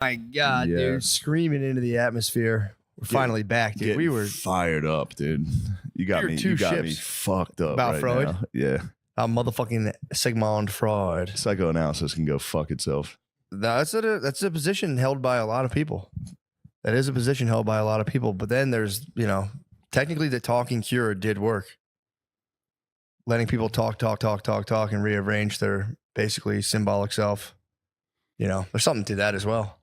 My God, Yeah. dude. Screaming into the atmosphere. We're finally back, dude. We were fired up, dude. You got We were me. two You got me ships fucked up about right Freud. now. Yeah. motherfucking Sigmund Freud. Psychoanalysis can go fuck itself. That's a position held by a lot of people. That is a position held by a lot of people. But then there's, technically the talking cure did work. Letting people talk, and rearrange their basically symbolic self. There's something to that as well.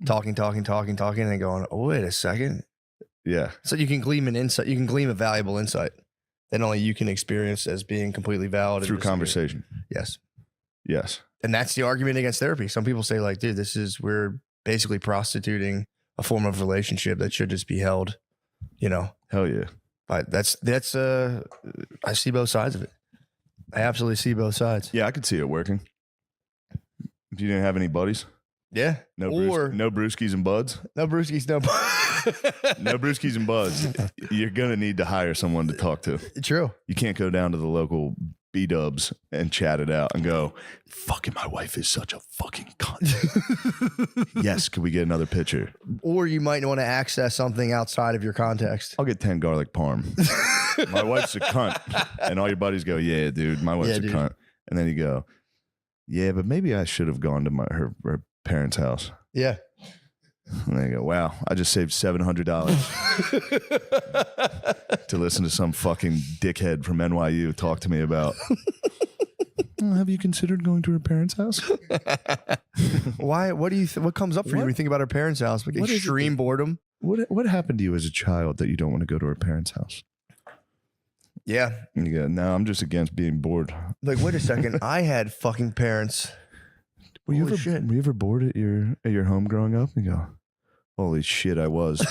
Talking, and then going, oh, wait a second. Yeah. So you can glean an insight. You can glean a valuable insight that only you can experience as being completely valid. Through conversation. Yes. Yes. And that's the argument against therapy. Some people say like, dude, we're basically prostituting a form of relationship that should just be held, Hell yeah. But that's I see both sides of it. I absolutely see both sides. Yeah, I could see it working. If you didn't have any buddies. Yeah. No brewskis and buds. No brewskis, no No brewskis and buds. You're going to need to hire someone to talk to. True. You can't go down to the local B-dubs and chat it out and go, fucking my wife is such a fucking cunt. Yes, could we get another picture? Or you might want to access something outside of your context. I'll get 10 garlic parm. My wife's a cunt. And all your buddies go, yeah, dude, my wife's a cunt. And then you go, yeah, but maybe I should have gone to her parents' house. Yeah. And they go, wow, I just saved $700 to listen to some fucking dickhead from NYU talk to me about, have you considered going to her parents' house? Why? What do you? What comes up for you when you think about her parents' house? Like extreme boredom. What happened to you as a child that you don't want to go to her parents' house? Yeah. And you go, no, I'm just against being bored. Like, wait a second. I had fucking parents. Were you ever bored at your home growing up? And you go, holy shit, I was.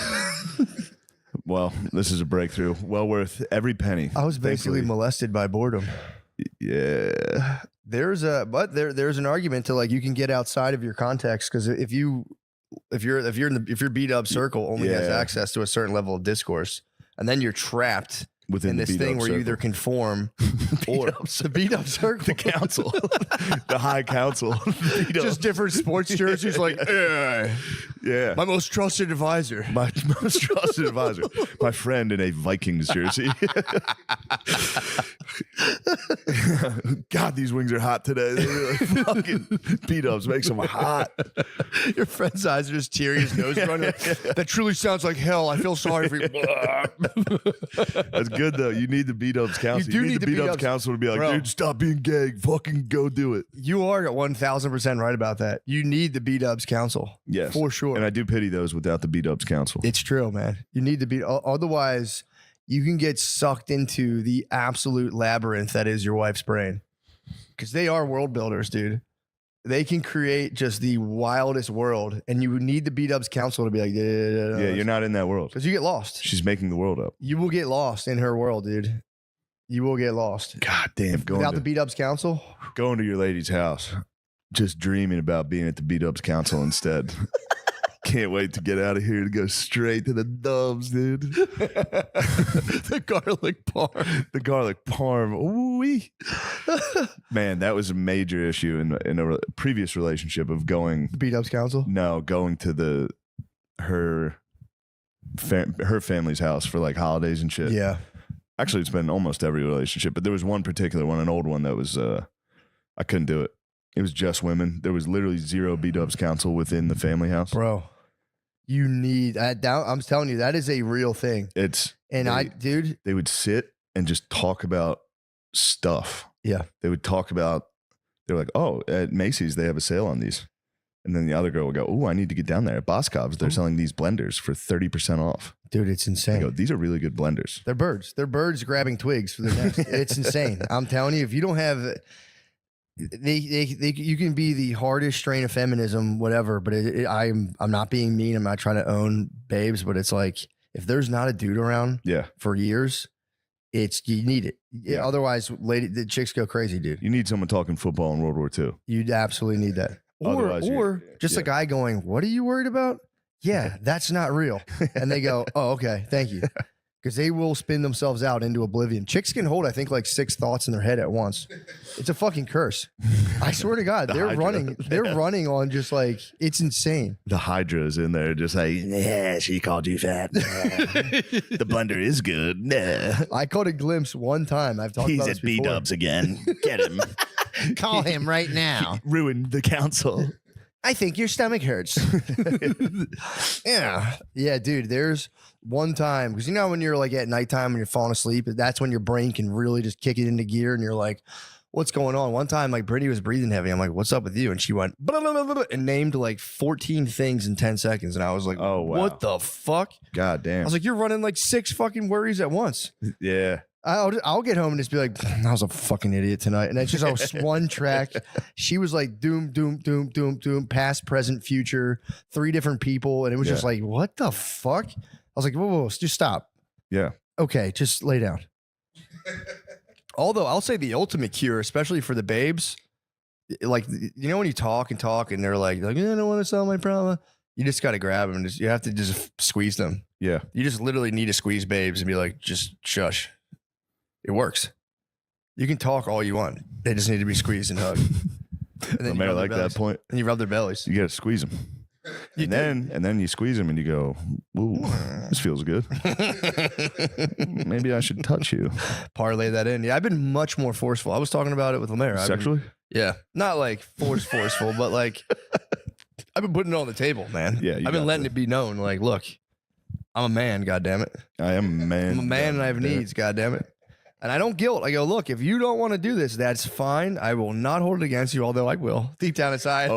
Well, this is a breakthrough. Well worth every penny. I was basically molested by boredom. Yeah. There's an argument to like you can get outside of your context because if your B-dub circle only has access to a certain level of discourse, and then you're trapped within this thing where you either conform or the B-dub circle, the council, the high council, just different sports jerseys. Like, yeah, my most trusted advisor, my friend in a Vikings jersey. God, these wings are hot today. They're really fucking B-dubs makes them hot. Your friend's eyes are just teary, his nose running. That truly sounds like hell. I feel sorry for you. That's good though. You need the B-dubs council. You need the B-dubs council to be like, dude, stop being gay. Fucking go do it. You are 1,000% right about that. You need the B-dubs council. Yes, for sure. And I do pity those without the B-dubs council. It's true, man. You need to be. Otherwise, you can get sucked into the absolute labyrinth that is your wife's brain. Because they are world builders, dude. They can create just the wildest world, and you need the B-dubs council to be like, yeah, you're not in that world. Because you get lost. She's making the world up. You will get lost in her world, dude. You will get lost. God damn. Without the B-dubs council? Going to your lady's house, just dreaming about being at the B-dubs council instead. Can't wait to get out of here to go straight to the dubs, dude. The garlic parm. The garlic parm. Ooh-wee. Man, that was a major issue in a previous relationship of going. The B-dubs council? No, going to her family's house for like holidays and shit. Yeah. Actually, it's been almost every relationship, but there was one particular one, an old one that was, I couldn't do it. It was just women. There was literally zero B-dubs council within the family house. Bro, you need, I'm telling you, that is a real thing. Dude. They would sit and just talk about stuff. Yeah. They would talk about, they're like, oh, at Macy's, they have a sale on these. And then the other girl would go, oh, I need to get down there. At Boscov's, they're selling these blenders for 30% off. Dude, it's insane. I go, these are really good blenders. They're birds. They're birds grabbing twigs for their nest. It's insane. I'm telling you, if you don't have... you can be the hardest strain of feminism, whatever, but I'm not being mean. I'm not trying to own babes, but it's like if there's not a dude around for years, you need it. Yeah. Otherwise, the chicks go crazy, dude. You need someone talking football in World War II. You'd absolutely need that. Or just a guy going, what are you worried about? Yeah, that's not real. And they go, oh, okay, thank you. because they will spin themselves out into oblivion. Chicks can hold, I think, like 6 thoughts in their head at once. It's a fucking curse. I swear to God, they're Hydra. running. They're running on just like, it's insane. The Hydra is in there, just like, yeah, she called you fat. The blender is good. Nah. I caught a glimpse one time. I've talked about this before. He's at B-dubs again. Get him. Call him right now. He ruined the council. I think your stomach hurts. Yeah, dude. There's one time, because you know when you're like at nighttime when you're falling asleep, that's when your brain can really just kick it into gear, and you're like, "What's going on?" One time, like Brittany was breathing heavy. I'm like, "What's up with you?" And she went blah, blah, blah, blah, and named like 14 things in 10 seconds, and I was like, "Oh wow, what the fuck?" God damn. I was like, "You're running like 6 fucking worries at once." Yeah. I'll get home and just be like, I was a fucking idiot tonight. And that's just one track. She was like doom, doom, doom, doom, doom, past, present, future, 3 different people. And it was just like, what the fuck? I was like, whoa, just stop. Yeah. Okay, just lay down. Although I'll say the ultimate cure, especially for the babes, like, you know, when you talk and they're like, I don't want to solve my problem. You just got to grab them. You have to just squeeze them. Yeah. You just literally need to squeeze babes and be like, just shush. It works. You can talk all you want. They just need to be squeezed and hugged. And then I like that point. And you rub their bellies. You got to squeeze them. And then you squeeze them and you go, ooh, this feels good. Maybe I should touch you. Parlay that in. Yeah, I've been much more forceful. I was talking about it with Lemaire. Sexually? Yeah. Not like forceful, but like I've been putting it on the table, man. Yeah. I've been letting it be known. Like, look, I'm a man, goddammit. I am a man. I'm a man and I have needs, goddammit. And I don't guilt. I go, look, if you don't want to do this, that's fine. I will not hold it against you, although I will. Deep down inside.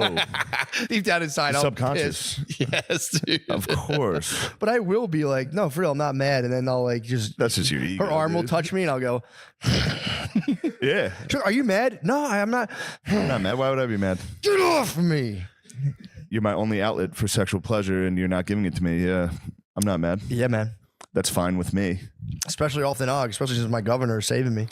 Deep down inside, I'll subconscious. Yes, dude. Of course. But I will be like, no, for real, I'm not mad. And then I'll like just. That's just your ego. Her arm will touch me and I'll go. Yeah. Are you mad? No, I'm not. I'm not mad. Why would I be mad? Get off of me. You're my only outlet for sexual pleasure and you're not giving it to me. Yeah. I'm not mad. Yeah, man. That's fine with me. Especially off the nog, especially since my governor is saving me.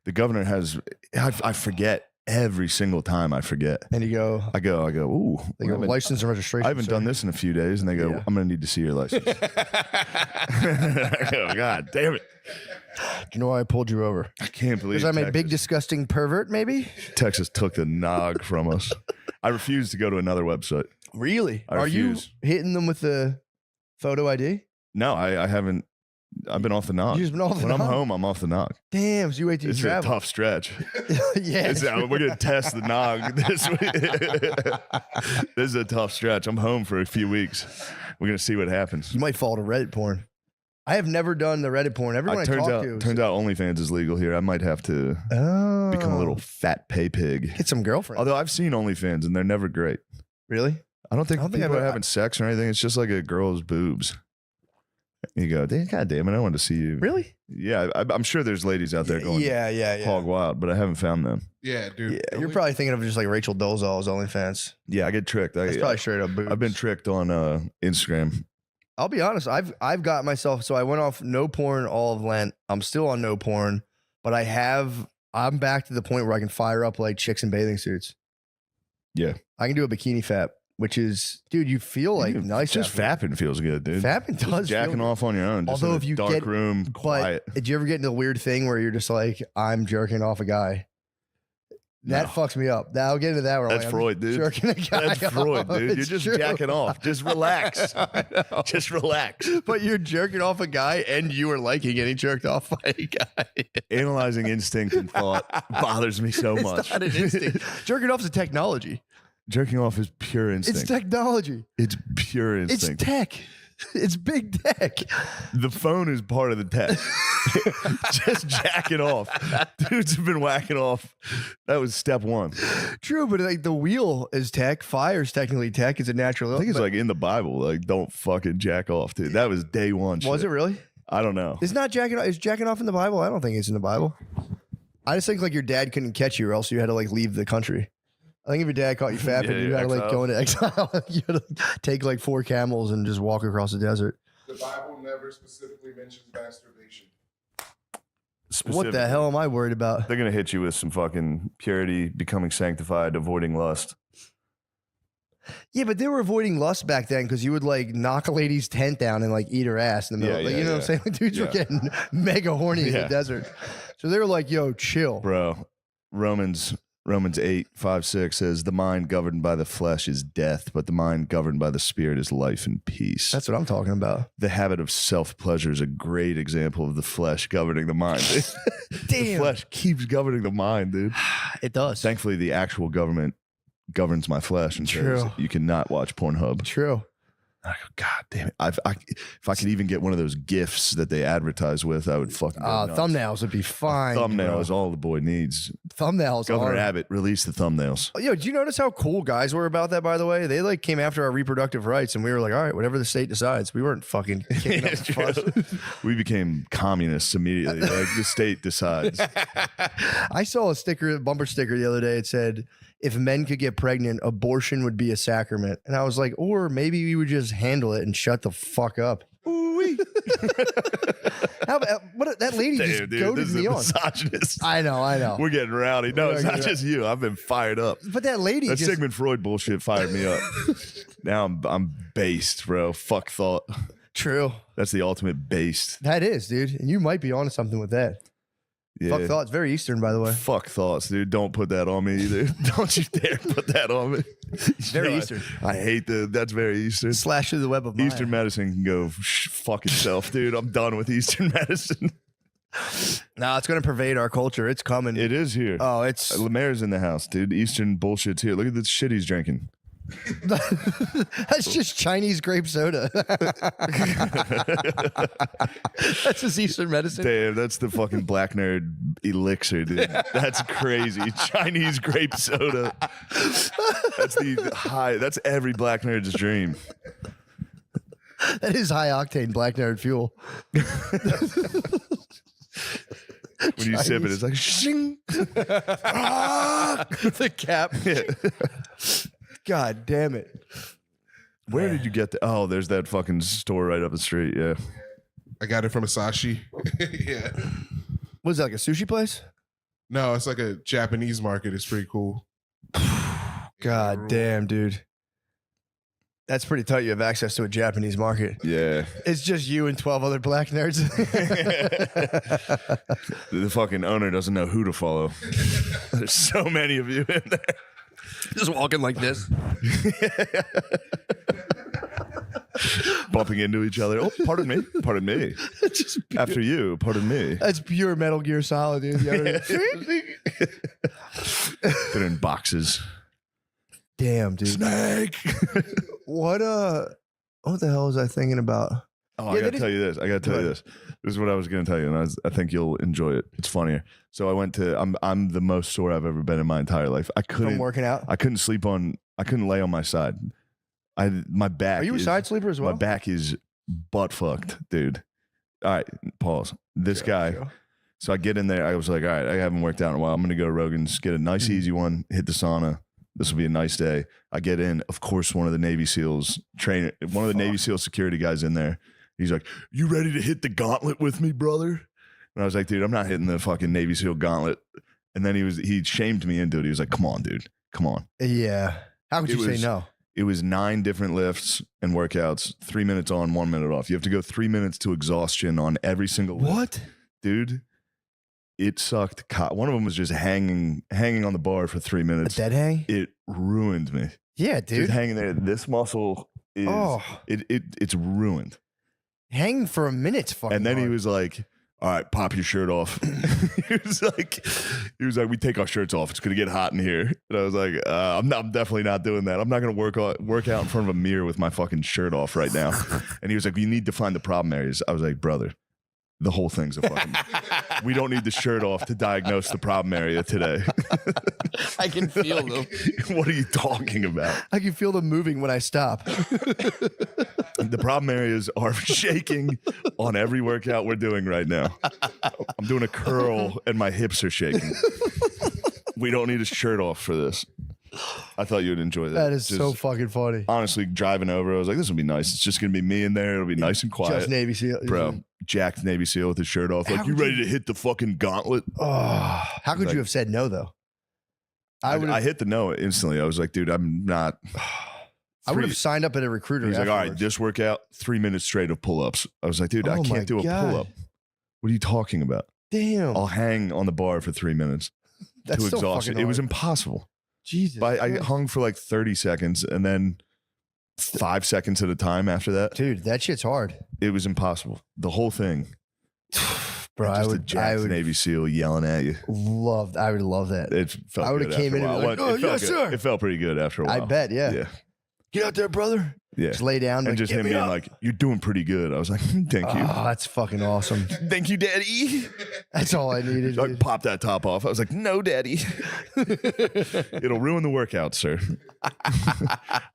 The governor has, I forget every single time I forget. And you go, I go, ooh. they go, license and registration. I haven't done this in a few days. And they go, I'm going to need to see your license. I go, God damn it. Do you know why I pulled you over? I can't believe Because I'm a big, disgusting pervert, maybe? Texas took the nog from us. I refuse to go to another website. Really? I Are you refuse. hitting them with the photo ID? No, I haven't. I've been off the nog. You just been off the when nog? I'm home, I'm off the nog. Damn, so you wait till you It's travel. a tough stretch. Yeah. We're going to test the nog this week. This is a tough stretch. I'm home for a few weeks. We're going to see what happens. You might fall to Reddit porn. I have never done the Reddit porn. Everyone I talk to. Turns out OnlyFans is legal here. I might have to become a little fat pay pig. Get some girlfriend. Although I've seen OnlyFans and they're never great. Really? I don't think I've people are ever- having sex or anything. It's just like a girl's boobs. You go, God damn it, I want to see you. Really? Yeah, I'm sure there's ladies out there going hog wild, but I haven't found them. Yeah, dude. Yeah, you're probably thinking of just like Rachel Dolezal's OnlyFans. Yeah, I get tricked. That's probably straight up boobs. I've been tricked on Instagram. I'll be honest. I've got myself. So I went off no porn all of Lent. I'm still on no porn, but I'm back to the point where I can fire up like chicks in bathing suits. Yeah, I can do a bikini fap, which is, dude, you feel like nice. Just fapping feels good, dude. Fapping does. Just jacking off on your own. Just Although in if a you dark get room, quiet. Did you ever get into the weird thing where you're just like, I'm jerking off a guy? That fucks me up. I'll get into that. Where That's I'm Freud, dude. Jerking a guy That's Freud, off. dude. You're It's just true. jacking off. Just relax. Just relax. But you're jerking off a guy and you are liking getting jerked off by a guy. Analyzing instinct and thought bothers me so much. It's not an instinct. Jerking off is a technology. Jerking off is pure instinct. It's technology. It's pure It's instinct. tech. It's big tech. The phone is part of the tech. Just jacking off. Dudes have been whacking off. That was step one. True, but like the wheel is tech. Fire's technically tech. It's a natural. I think it's like in the Bible. Like, don't fucking jack off, dude. That was day one. Was it really? I don't know. It's not jacking off. Is jacking off in the Bible? I don't think it's in the Bible. I just think like your dad couldn't catch you or else you had to like leave the country. I think if your dad caught you fapping, Yeah, you had to like exile. go into exile. You had to like, take like 4 camels and just walk across the desert. The Bible never specifically mentions masturbation. What the hell am I worried about? They're going to hit you with some fucking purity, becoming sanctified, avoiding lust. Yeah, but they were avoiding lust back then because you would like knock a lady's tent down and like eat her ass in the middle. Yeah, like, yeah, you know what I'm saying? Like, dudes were getting mega horny in the desert. So they were like, yo, chill. Bro, Romans 8:5-6 says, the mind governed by the flesh is death, but the mind governed by the spirit is life and peace. That's what I'm talking about. The habit of self-pleasure is a great example of the flesh governing the mind. Damn. The flesh keeps governing the mind, dude. It does. Thankfully, the actual government governs my flesh and says you cannot watch Pornhub. True. I go, God damn it. If I could even get one of those GIFs that they advertise with, I would fucking go nuts. Thumbnails would be fine. Thumbnail is all the boy needs. Thumbnails Governor are. Abbott, release the thumbnails. Yo, did you notice how cool guys were about that, by the way? They like came after our reproductive rights and we were like, all right, whatever the state decides. We weren't fucking kicking up the fuss. We became communists immediately. Like the state decides. I saw a bumper sticker the other day. It said, if men could get pregnant, abortion would be a sacrament. And I was like, or maybe we would just handle it and shut the fuck up. Ooh-wee. That lady just goaded me on. Misogynist. I know. We're getting rowdy. No, it's not just you. I've been fired up. But that lady That just... Sigmund Freud bullshit fired me up. Now I'm based, bro. Fuck thought. True. That's the ultimate based. That is, dude. And you might be onto something with that. Yeah. Fuck thoughts. Very Eastern, by the way. Fuck thoughts, dude. Don't put that on me either. Don't you dare put that on me. Very Eastern. I hate that's very Eastern. Slash through the web of Maya. Eastern medicine can go fuck itself, dude. I'm done with Eastern medicine. Nah, it's going to pervade our culture. It's coming. It is here. Oh, it's... Lemaire's in the house, dude. Eastern bullshit's here. Look at the shit he's drinking. That's just Chinese grape soda. That's just Eastern medicine. Damn, that's the fucking black nerd elixir, dude. That's crazy. Chinese grape soda. That's the high. That's every black nerd's dream. That is high octane black nerd fuel. When you sip it, it's like shing. The cap. Yeah. God damn it. Where did you get the? Oh, there's that fucking store right up the street. Yeah. I got it from Asashi. Yeah. What is that, like a sushi place? No, it's like a Japanese market. It's pretty cool. God damn, dude. That's pretty tight. You have access to a Japanese market. Yeah. It's just you and 12 other black nerds. The fucking owner doesn't know who to follow. There's so many of you in there. Just walking like this. Bumping into each other. Oh, pardon me. Pardon me. After you, pardon me. That's pure Metal Gear Solid, dude. They're in boxes. Damn, dude. Snake. What the hell was I thinking about? Oh, I gotta tell you this. This is what I was gonna tell you, and I think you'll enjoy it. It's funnier. So I went to. I'm the most sore I've ever been in my entire life. From working out. I couldn't lay on my side. My back. Are you a side sleeper as well? My back is butt fucked, dude. All right, pause. This guy. Go. So I get in there. I was like, all right, I haven't worked out in a while. I'm gonna go to Rogan's, get a nice easy one, hit the sauna. This will be a nice day. I get in. Of course, one of the Navy SEALs Navy SEAL security guys in there. He's like, "You ready to hit the gauntlet with me, brother?" And I was like, "Dude, I'm not hitting the fucking Navy SEAL gauntlet." And then he shamed me into it. He was like, "Come on, dude, come on." Yeah. How could you say no? It was 9 different lifts and workouts, 3 minutes on, 1 minute off. You have to go 3 minutes to exhaustion on every single lift. What? Dude, it sucked. One of them was just hanging on the bar for 3 minutes. A dead hang? It ruined me. Yeah, dude. Just hanging there. This muscle is it's ruined. Hanging for a minute's fucking And then hard. he was like, "All right, pop your shirt off." he was like, "We take our shirts off. It's gonna get hot in here." And I was like, I'm definitely not doing that. I'm not gonna work out in front of a mirror with my fucking shirt off right now." And he was like, "You need to find the problem areas." I was like, "Brother, the whole thing's a fucking. We don't need the shirt off to diagnose the problem area today." I can feel them. What are you talking about? I can feel them moving when I stop. The problem areas are shaking on every workout we're doing right now. I'm doing a curl and my hips are shaking. We don't need a shirt off for this. I thought you would enjoy that. That is so fucking funny. Honestly, driving over, I was like, this will be nice. It's just going to be me in there. It'll be nice and quiet. Just Navy SEAL. Bro, jacked Navy SEAL with his shirt off. Like, you ready to hit the fucking gauntlet? Oh, how could you have said no, though? I hit the no instantly. I was like, dude, I'm not. I would have signed up at a recruiter. He's like, all right, afterwards. this workout, 3 minutes straight of pull-ups. I was like, dude, I Oh my can't do a God. pull-up. What are you talking about? Damn. I'll hang on the bar for 3 minutes. That's Too so exhausted. fucking It was hard. impossible. Jesus. But I Christ. hung for like 30 seconds and then 5 seconds at a time after that. Dude, that shit's hard. It was impossible. The whole thing. Bro, Just I a would jacked Navy SEAL yelling at you. I would love that. It felt I would've good came after in a and while. been like, It felt yes, good. sir. It felt pretty good after a while. I bet, yeah. Yeah. Get out there, brother. Yeah. Just lay down. And like, just "Get him me being up." like, you're doing pretty good. I was like, thank you. Oh, that's fucking awesome. Thank you, daddy. That's all I needed. Like, dude. pop that top off. I was like, no, daddy. It'll ruin the workout, sir.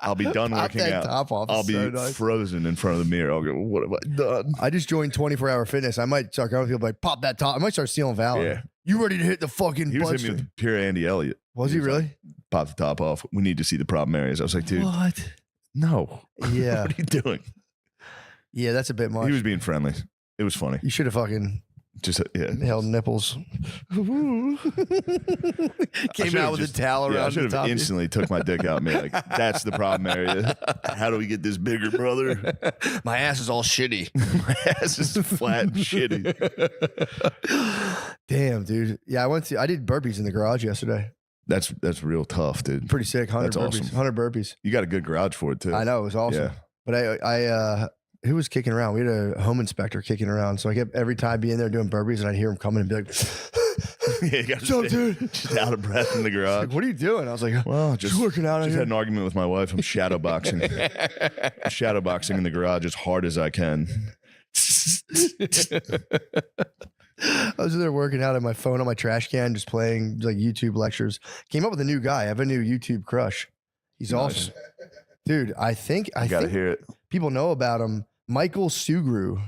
I'll be done Pop working that out. top off. I'll It's be so nice. frozen in front of the mirror. I'll go, what have I done? I just joined 24-hour fitness. I might start going to people like, pop that top. I might start stealing Valor. Yeah. You ready to hit the fucking He was butt hitting me string? with pure Andy Elliott. Was he was really? Pop the top off. We need to see the problem areas. I was like, dude, What? no. Yeah. What are you doing? Yeah, that's a bit much. He was being friendly. It was funny. You should have fucking Just, yeah. held nipples. Came should've out with just- a towel Yeah, I around should the top. have instantly took my dick out and be like, that's the problem area. How do we get this bigger, brother? My ass is all shitty. My ass is flat and shitty. Damn, dude. Yeah, I did burpees in the garage yesterday. That's real tough, dude. Pretty sick. 100 That's burpees. awesome. 100 burpees. You got a good garage for it too. I know, it was awesome. Yeah. But I who was kicking around? We had a home inspector kicking around. So I kept every time being there doing burpees and I'd hear him coming and be like, Yeah, you gotta "What's up, stay- dude?" Just out of breath in the garage. Like, what are you doing? I was like, Well, just working out. Just Here. had an argument with my wife. I'm shadowboxing. Shadowboxing in the garage as hard as I can. I was there working out on my phone on my trash can, just playing like YouTube lectures. Came up with a new guy. I have a new YouTube crush. He's Nice. awesome, dude. I think Gotta hear it. people know about him. Michael Sugru.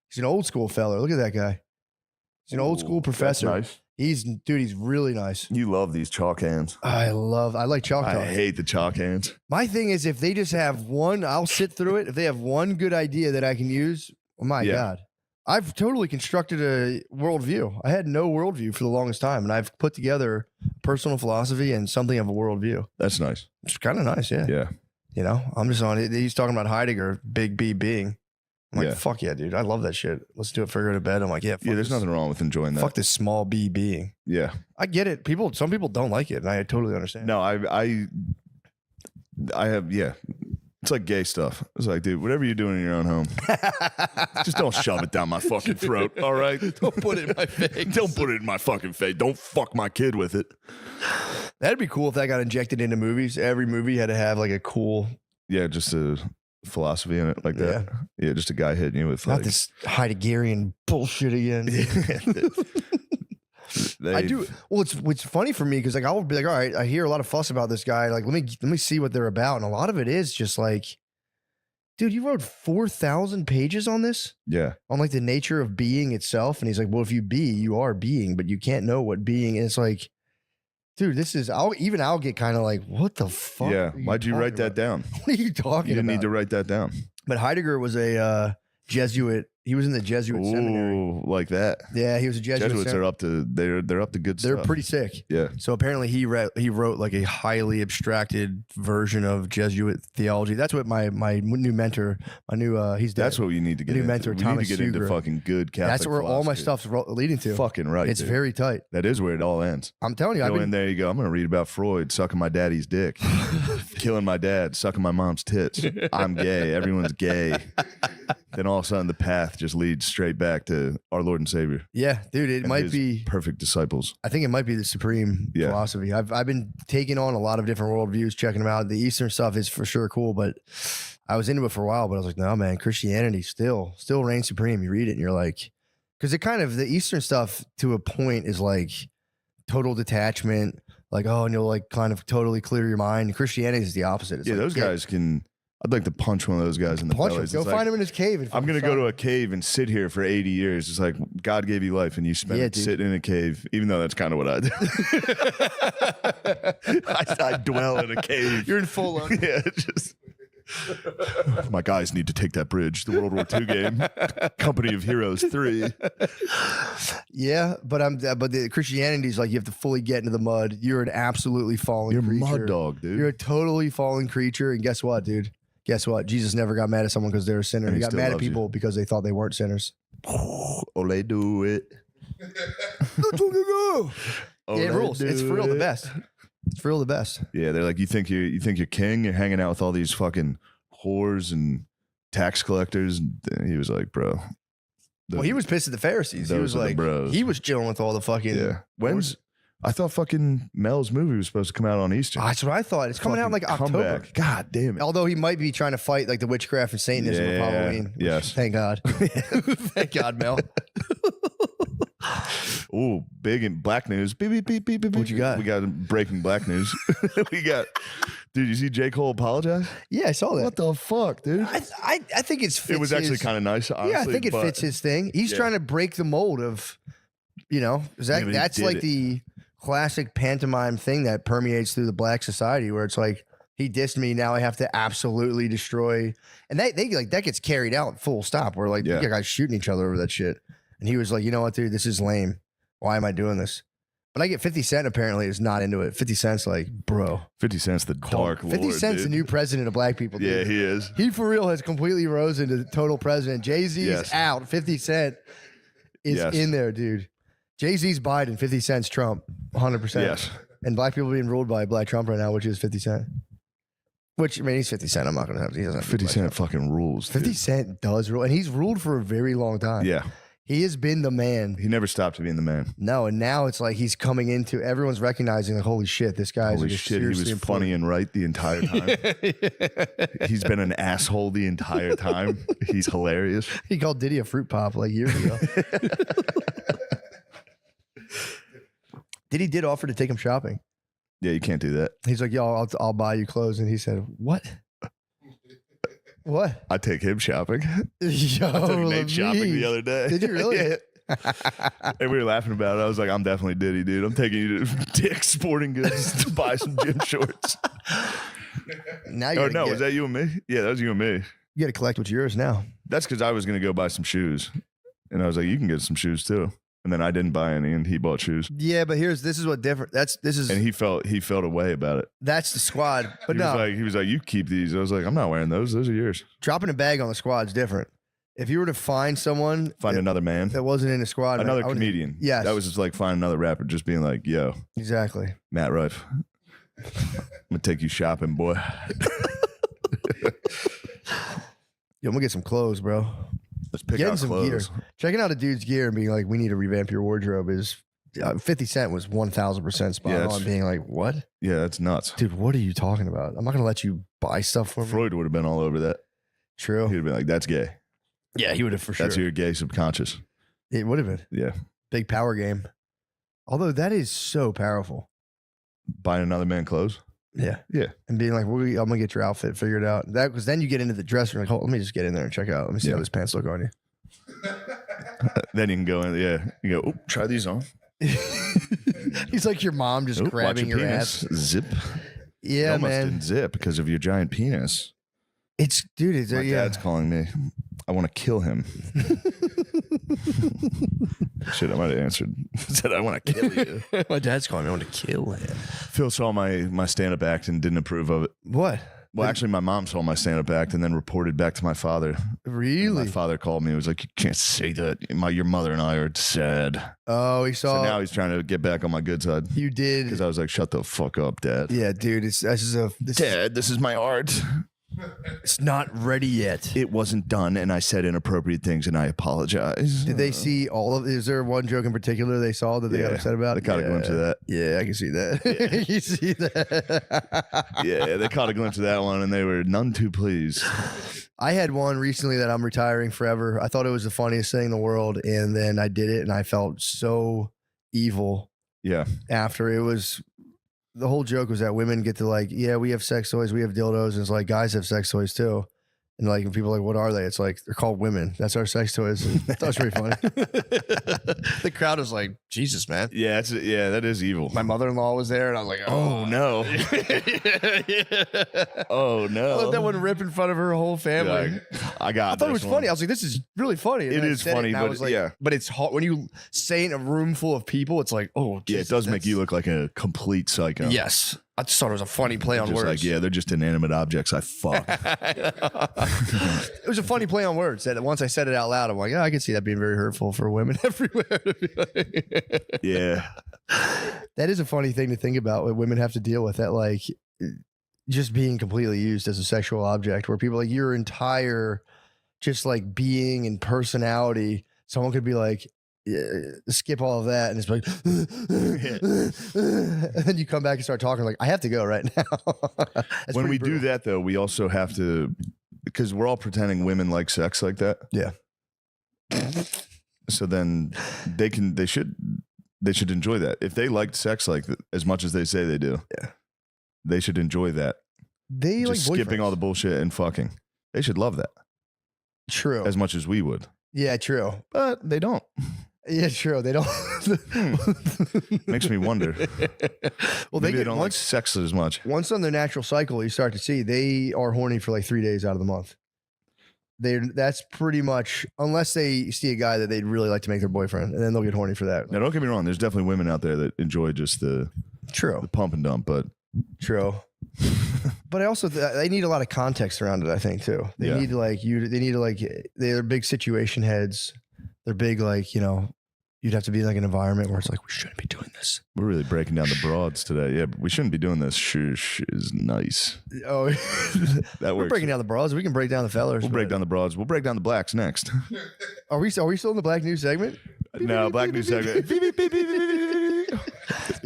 He's an old school fellow. Look at that guy. He's an old school Ooh, that's professor. Nice. He's really nice. You love these chalk hands. I like chalk I talk. hate the chalk hands. My thing is if they just have one, I'll sit through it. If they have one good idea that I can use, oh my Yeah. God. I've totally constructed a worldview. I had no worldview for the longest time, and I've put together personal philosophy and something of a worldview. That's nice. It's kind of nice, yeah. Yeah. You know, I'm just on it. He's talking about Heidegger, big B being. I'm like, Yeah. fuck yeah, dude. I love that shit. Let's do it for go to bed. I'm like, yeah, fuck Yeah, there's this, nothing wrong with enjoying that. fuck this small B being. Yeah. I get it. Some people don't like it, and I totally understand. No, I have, yeah. It's like gay stuff. It's like, dude, whatever you're doing in your own home, just don't shove it down my fucking throat. All right. Don't put it in my face. Don't put it in my fucking face. Don't fuck my kid with it. That'd be cool if that got injected into movies. Every movie had to have like a cool, Yeah, just a philosophy in it like that. Yeah, just a guy hitting you with not like this Heideggerian bullshit again. I do. Well, it's funny for me because like I'll be like, all right, I hear a lot of fuss about this guy. Like, let me see what they're about, and a lot of it is just like, dude, you wrote 4,000 pages on this, Yeah. on like the nature of being itself, and he's like, well, if you be, you are being, but you can't know what being. And it's like, dude, this is. I'll get kind of like, what the fuck? Yeah. are Why'd you write talking that about? down? What are you talking You didn't about? need to write that down. But Heidegger was a Jesuit. He was in the Jesuit seminary. Ooh, like that. Yeah, he was a Jesuit. Jesuits seminary. are up to they're up to good They're stuff. pretty sick. Yeah. So apparently he wrote like a highly abstracted version of Jesuit theology. That's what my new mentor, he's dead. That's what you need to get New into. mentor, We need Thomas to get into Suger. fucking good Catholic That's where all my philosophy. stuff's leading to. Fucking right. It's dude. very tight. That is where it all ends. I'm telling you, I've Go in been there, you go, I'm going to read about Freud sucking my daddy's dick, killing my dad, sucking my mom's tits. I'm gay. Everyone's gay. Then all of a sudden the path just leads straight back to our Lord and Savior. yeah, dude. It and might his be. perfect disciples. I think it might be the supreme Yeah. philosophy. I've been taking on a lot of different worldviews, checking them out. The Eastern stuff is for sure cool, but I was into it for a while. But I was like, no, man, Christianity still reigns supreme. You read it and you're like, because it kind of the Eastern stuff to a point is like total detachment, like and you'll like kind of totally clear your mind. Christianity is the opposite. It's Yeah, like, those guys can. I'd like to punch one of those guys in the punch him. belly. Go find him in his cave. And I'm going to go to a cave and sit here for 80 years. It's like God gave you life and you spend Yeah, it dude. sitting in a cave, even though that's kind of what I do. I dwell in a cave. You're in full on. Yeah, just My guys need to take that bridge. The World War II game, Company of Heroes 3. Yeah, but the Christianity is like you have to fully get into the mud. You're an absolutely fallen You're a creature. mud dog, dude. You're a totally fallen creature. And guess what, dude? Guess what? Jesus never got mad at someone because they were a sinner. And He he got still mad at loves you. people because they thought they weren't sinners. Ole do it. Yeah, it rules. It's for real the best. It's for real the best. Yeah, they're like, you think you're king? You're hanging out with all these fucking whores and tax collectors. And he was like, bro. Well, he was pissed at the Pharisees. He those was are the like, bros. he was chilling with all the fucking. Yeah. I thought fucking Mel's movie was supposed to come out on Easter. That's what I thought. It's coming out in like Fucking October. comeback. God damn it. Although he might be trying to fight like the witchcraft and Satanism of Yeah, Halloween. which, yes. Thank God. Thank God, Mel. Ooh, big in black news. Beep, beep, beep, beep, beep. What you got? We got breaking black news. Dude, you see J. Cole apologize? Yeah, I saw that. What the fuck, dude? I think it's It was actually kind of nice, honestly. Yeah, I think it fits his thing. He's Yeah. trying to break the mold of, but he that's did like it. the classic pantomime thing that permeates through the black society where it's like, he dissed me, now I have to absolutely destroy. And that gets carried out full stop where like Yeah. you guys shooting each other over that shit. And he was like, you know what, dude, this is lame. Why am I doing this? But I get 50 Cent apparently is not into it. 50 Cent's like, bro. 50 Cent's the dark 50 lord, Cent's dude. the new president of black people. Yeah, Dude. he is. He for real has completely rose into total president. Jay-Z's Yes. out. 50 Cent is Yes. in there, dude. Jay-Z's Biden, 50 Cent's Trump, 100%. Yes. And black people being ruled by a black Trump right now, which is 50 Cent. Which, I mean, he's 50 Cent. I'm not going to have, he doesn't have to be 50 black Cent Trump. fucking rules. 50 Dude. Cent does rule. And he's ruled for a very long time. Yeah. He has been the man. He never stopped being the man. No, and now it's like he's coming into, everyone's recognizing, like, holy shit, this guy's Holy just shit, he was seriously funny and right the entire time. He's been an asshole the entire time. He's hilarious. He called Diddy a fruit pop like years ago. Diddy did offer to take him shopping. Yeah, you can't do that. He's like, yo, I'll buy you clothes. And he said, what? What? I take him shopping. Yo, I took Nate shopping the Lamese. other day. Did you really? Yeah. And we were laughing about it. I was like, I'm definitely Diddy, dude. I'm taking you to Dick's Sporting Goods to buy some gym shorts. Now you Oh, gotta no, get, was that you and me? Yeah, that was you and me. you got to collect what's yours now. That's because I was going to go buy some shoes. And I was like, you can get some shoes too. And then I didn't buy any and he bought shoes. Yeah, but this is what different. And he felt a way about it. That's the squad. But He was like, you keep these. I was like, I'm not wearing those. Those are yours. dropping a bag on the squad's different. If you were to find someone Find another man. that wasn't in the squad, Another I wouldn't- comedian. Yes. That was just like find another rapper, just being like, yo, Exactly. Matt Rife, I'm gonna take you shopping, boy. Yo, I'm gonna get some clothes, bro. Let's pick Getting out some clothes. gear. Checking out a dude's gear and being like, we need to revamp your wardrobe is 50 Cent was 1000% spot Yeah, on. it's- Being like, what? Yeah, that's nuts. Dude, what are you talking about? I'm not gonna let you buy stuff for me. Freud would have been all over that. True. He'd have been like, that's gay. Yeah, he would have for sure. That's your gay subconscious. It would have been. Yeah. Big power game. Although that is so powerful. Buying another man clothes. Yeah. Yeah. And being like, I'm gonna get your outfit figured out. That because then you get into the dressing room, like, let me just get in there and check out. Let me see Yeah. how this pants look on you. Then you can go in. Yeah. You go, oh, try these on. He's like your mom just Oop, grabbing watch your penis. ass. Zip. Yeah, It almost man. didn't zip because of your giant penis. It's dude, it's My yeah. dad's calling me. I want to kill him. Shit, I might have answered. Said I want to kill you. My dad's calling me. I want to kill him. Phil saw my stand-up act and didn't approve of it. What? Well, actually, my mom saw my stand-up act and then reported back to my father. And Really? my father called me. He was like, "You can't say that. Your mother and I are sad." Oh, he So saw now he's trying to get back on my good side you did. because I was like, "Shut the fuck up, Dad." Yeah, dude. Dad, this is my art. It's not ready yet. It wasn't done, and I said inappropriate things, and I apologize. Did they see all of? Is there one joke in particular they saw that they got Yeah, upset about? they caught a glimpse of that. Yeah, I can see that. You see that? Yeah, they caught a glimpse of that one, and they were none too pleased. I had one recently that I'm retiring forever. I thought it was the funniest thing in the world, and then I did it, and I felt so evil Yeah, after. It was the whole joke was that women get to like, yeah, we have sex toys, we have dildos, and it's like guys have sex toys too. And like, when people are like, what are they? It's like, they're called women. That's our sex toys. That was pretty funny. The crowd was like, Jesus, man. Yeah, that is evil. My mother-in-law was there, and I was like, Oh no. Oh I no. let that one rip in front of her whole family. Like, I got. I thought it was this funny. I one. was like, this is really funny. And It then I is said funny, and I but was like, yeah. But it's hard when you say it in a room full of people. It's like, oh, Yeah, Jesus, it does make that's- you look like a complete psycho. Yes, I just thought it was a funny play on Just words. like, yeah, they're just inanimate objects. I fuck. It was a funny play on words. That once I said it out loud, I'm like, I can see that being very hurtful for women everywhere. Yeah. That is a funny thing to think about. What women have to deal with, that like just being completely used as a sexual object, where people like your entire just like being and personality. Someone could be like, skip all of that, and it's like, and then you come back and start talking like, I have to go right now. That's When pretty we brutal. do that, though, we also have to, because we're all pretending women like sex like that. Yeah. So then they should enjoy that. If they liked sex like as much as they say they do, Yeah. they should enjoy that. They Just like skipping boyfriends. all the bullshit and fucking. They should love that True. as much as we would, Yeah, true. but they don't. Yeah, true. They don't. Makes me wonder. Well, Maybe they get don't like sex as much. once on their natural cycle, you start to see they are horny for like 3 days out of the month. That's pretty much, unless they see a guy that they'd really like to make their boyfriend, and then they'll get horny for that. Now, don't get me wrong. There's definitely women out there that enjoy just the True. pump and dump, but True. But I also they need a lot of context around it. I think too. They Yeah. need to like you. They need to like they're big situation heads. They're big like you'd have to be like an environment where it's like we shouldn't be doing this. we're really breaking down the broads today. Yeah, but we shouldn't be doing this. Shush is nice. Oh, That we're works. breaking down the bras. We can break down the fellers. We'll break down the broads. We'll break down the blacks next. Are we still in the black news segment? No, black news segment.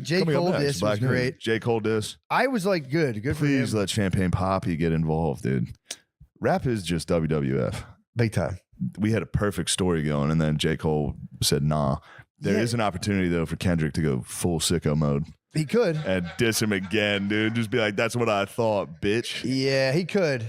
J. Coming up Cole next, diss was Black News. great. J. Cole diss. I was like, good for Please him. let Champagne Poppy get involved, dude. Rap is just WWF. Big time. We had a perfect story going, and then J. Cole said, nah. There is Yeah. an opportunity, though, for Kendrick to go full sicko mode He could. and diss him again, dude. Just be like, that's what I thought, bitch. Yeah, he could.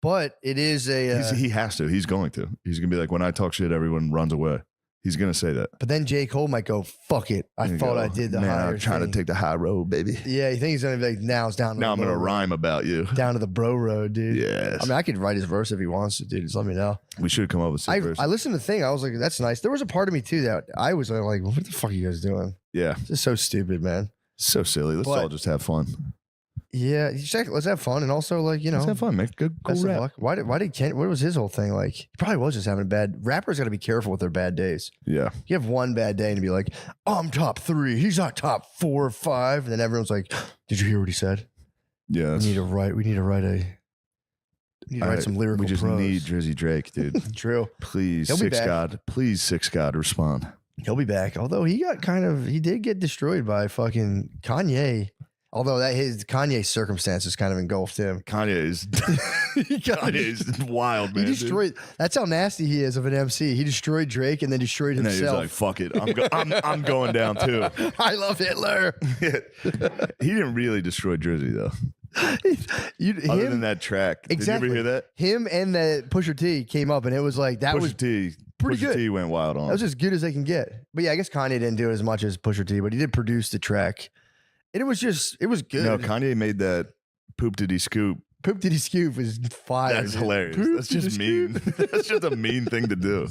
But it is a. He has to. He's going to. He's going to be like, when I talk shit, everyone runs away. He's going to say that. But then J. Cole might go, fuck it. I And thought go, I did the Man, higher I'm trying thing." to take the high road, baby. Yeah, you think he's going to be like, now it's down to Now the I'm going to bro road. rhyme about you. Down to the bro road, dude. Yes. I mean, I could write his verse if he wants to, dude. Just let me know. We should come up with some verses. I listened to the thing. I was like, that's nice. There was a part of me, too, that I was like, what the fuck are you guys doing? Yeah. This is so stupid, man. So silly. Let's But- all just have fun. Yeah, let's have fun. And also, like, Let's have fun. Make good, cool best of rap. luck. Why did Ken, what was his whole thing? Like, he probably was just having a bad, rappers got to be careful with their bad days. Yeah. You have one bad day and be like, I'm top 3. He's not top 4 or 5. And then everyone's like, did you hear what he said? Yeah. We need to write some lyrical We just prose. need Drizzy Drake, dude. True. Please, He'll be Six back. God. Please, Six God, respond. He'll be back. Although he did get destroyed by fucking Kanye. Although his Kanye circumstances kind of engulfed him. Kanye is Kanye is wild, He man. dude. destroyed. That's how nasty he is of an MC. He destroyed Drake and then destroyed And then he was himself. like, "Fuck it, I'm going down too." I love Hitler. He didn't really destroy Drizzy though. Other than that track, Exactly. Did you ever hear that? Him and the Pusha T came up, and it was like that was Pusha pretty good. T went wild on. That was as good as they can get. But yeah, I guess Kanye didn't do it as much as Pusha T, but he did produce the track. And it was good. No, Kanye made that Poop Diddy Scoop. Poop Diddy Scoop was fire. That's dude. hilarious. Poop That's just Diddy mean. Scoop. That's just a mean thing to do.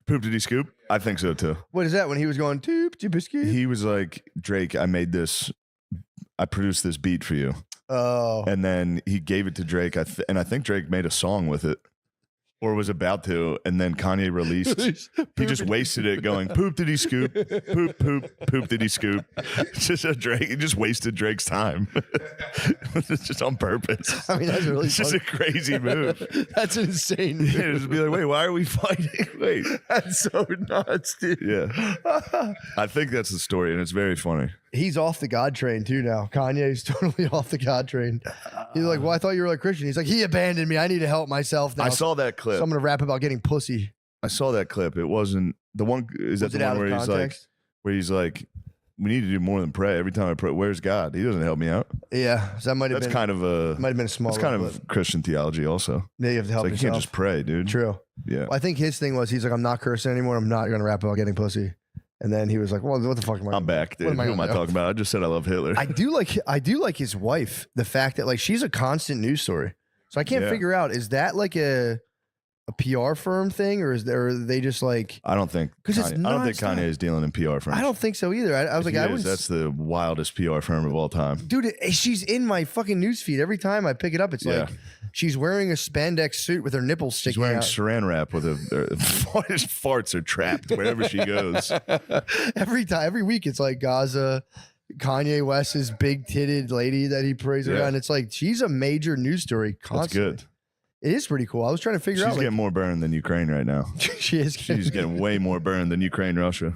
Poop Diddy Scoop? I think so too. What is that when he was going, Toop Diddy Scoop? He was like, Drake, I produced this beat for you. Oh. And then he gave it to Drake. And I think Drake made a song with it or was about to. And then Kanye released. He just wasted it going, poop did he scoop? Poop did he scoop? It's just he just wasted Drake's time. It's just on purpose. I mean, that's really It's just a crazy move. That's insane. Yeah, Dude. just be like, wait, why are we fighting? Wait. That's so nuts, dude. Yeah. I think that's the story, and it's very funny. He's off the God train too now. Kanye's totally off the God train. He's like, well, I thought you were like Christian. He's like, he abandoned me. I need to help myself now. I saw that So clip. I'm going to rap about getting pussy. I saw that clip. It wasn't the one. Is that Was it the out one of where context? he's like, we need to do more than pray. Every time I pray, where's God? He doesn't help me out. Yeah, so that might have That's been kind of a might have been a small. That's kind of Christian theology, also. Yeah, you have to help It's like yourself. you can't just pray, dude. True. Yeah. Well, I think his thing was he's like, I'm not cursing anymore. I'm not going to rap about getting pussy. And then he was like, well, what the fuck am I? I'm back, dude. Who am I talking about? I just said I love Hitler. I do like his wife. The fact that like she's a constant news story. So I can't figure out, is that like a PR firm thing, or are they just like? I don't think Kanye is dealing in PR firms. I don't think so either. I was like, that's the wildest PR firm of all time, dude. She's in my fucking newsfeed every time I pick it up. It's like she's wearing a spandex suit with her nipples sticking She's wearing out. Saran wrap with farts are trapped wherever she goes. Every week it's like Gaza, Kanye West's big titted lady that he prays around. It's like she's a major news story constantly. That's good. It is pretty cool. I was trying to figure out. She's getting more burned than Ukraine right now. She is. She's getting way more burned than Ukraine, Russia.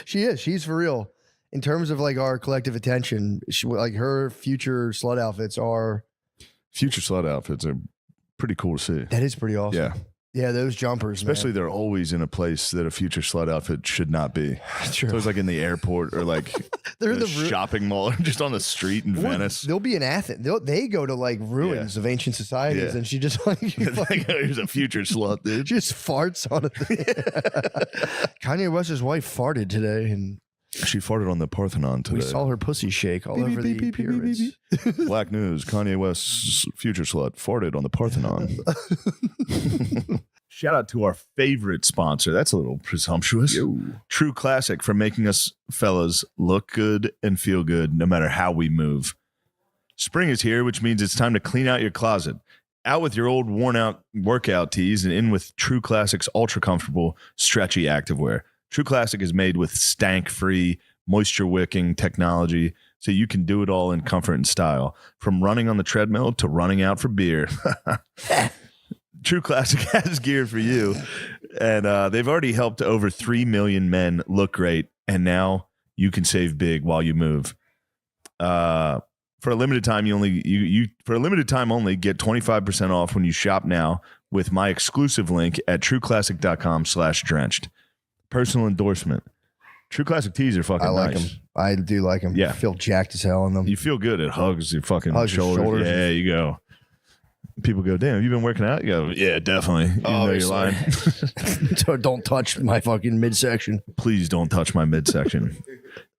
She is. She's for real. In terms of like our collective attention, like her future slut outfits are. Future slut outfits are pretty cool to see. That is pretty awesome. Yeah. Yeah, those jumpers. Especially man. they're always in a place that a future slut outfit should not be. True. So it's like in the airport or like they're in the shopping mall or just on the street in Venice. They'll be in Athens. They go to like ruins of ancient societies, and she just like here's a future slut, dude. Just farts on it. Kanye West's wife farted today, and she farted on the Parthenon today. We saw her pussy shake all over the pyramids. Black news: Kanye West's future slut farted on the Parthenon. Shout out to our favorite sponsor. That's a little presumptuous. True Classic, for making us fellas look good and feel good no matter how we move. Spring is here, which means it's time to clean out your closet. Out with your old worn out workout tees and in with True Classic's ultra comfortable, stretchy activewear. True Classic is made with stank-free, moisture-wicking technology, so you can do it all in comfort and style. From running on the treadmill to running out for beer. True Classic has gear for you, and they've already helped over 3 million men look great, and now you can save big while you move. For a limited time, for a limited time only, get 25% off when you shop now with my exclusive link at trueclassic.com/drenched. Personal endorsement. True Classic tees are fucking nice. I like them. I do like them. Yeah. I feel jacked as hell in them. You feel good. It hugs your fucking Hugs your shoulders. shoulders. Yeah, there you go. People go, damn, have you been working out? You go, yeah, definitely. Even though you're lying. So don't touch my fucking midsection. Please don't touch my midsection.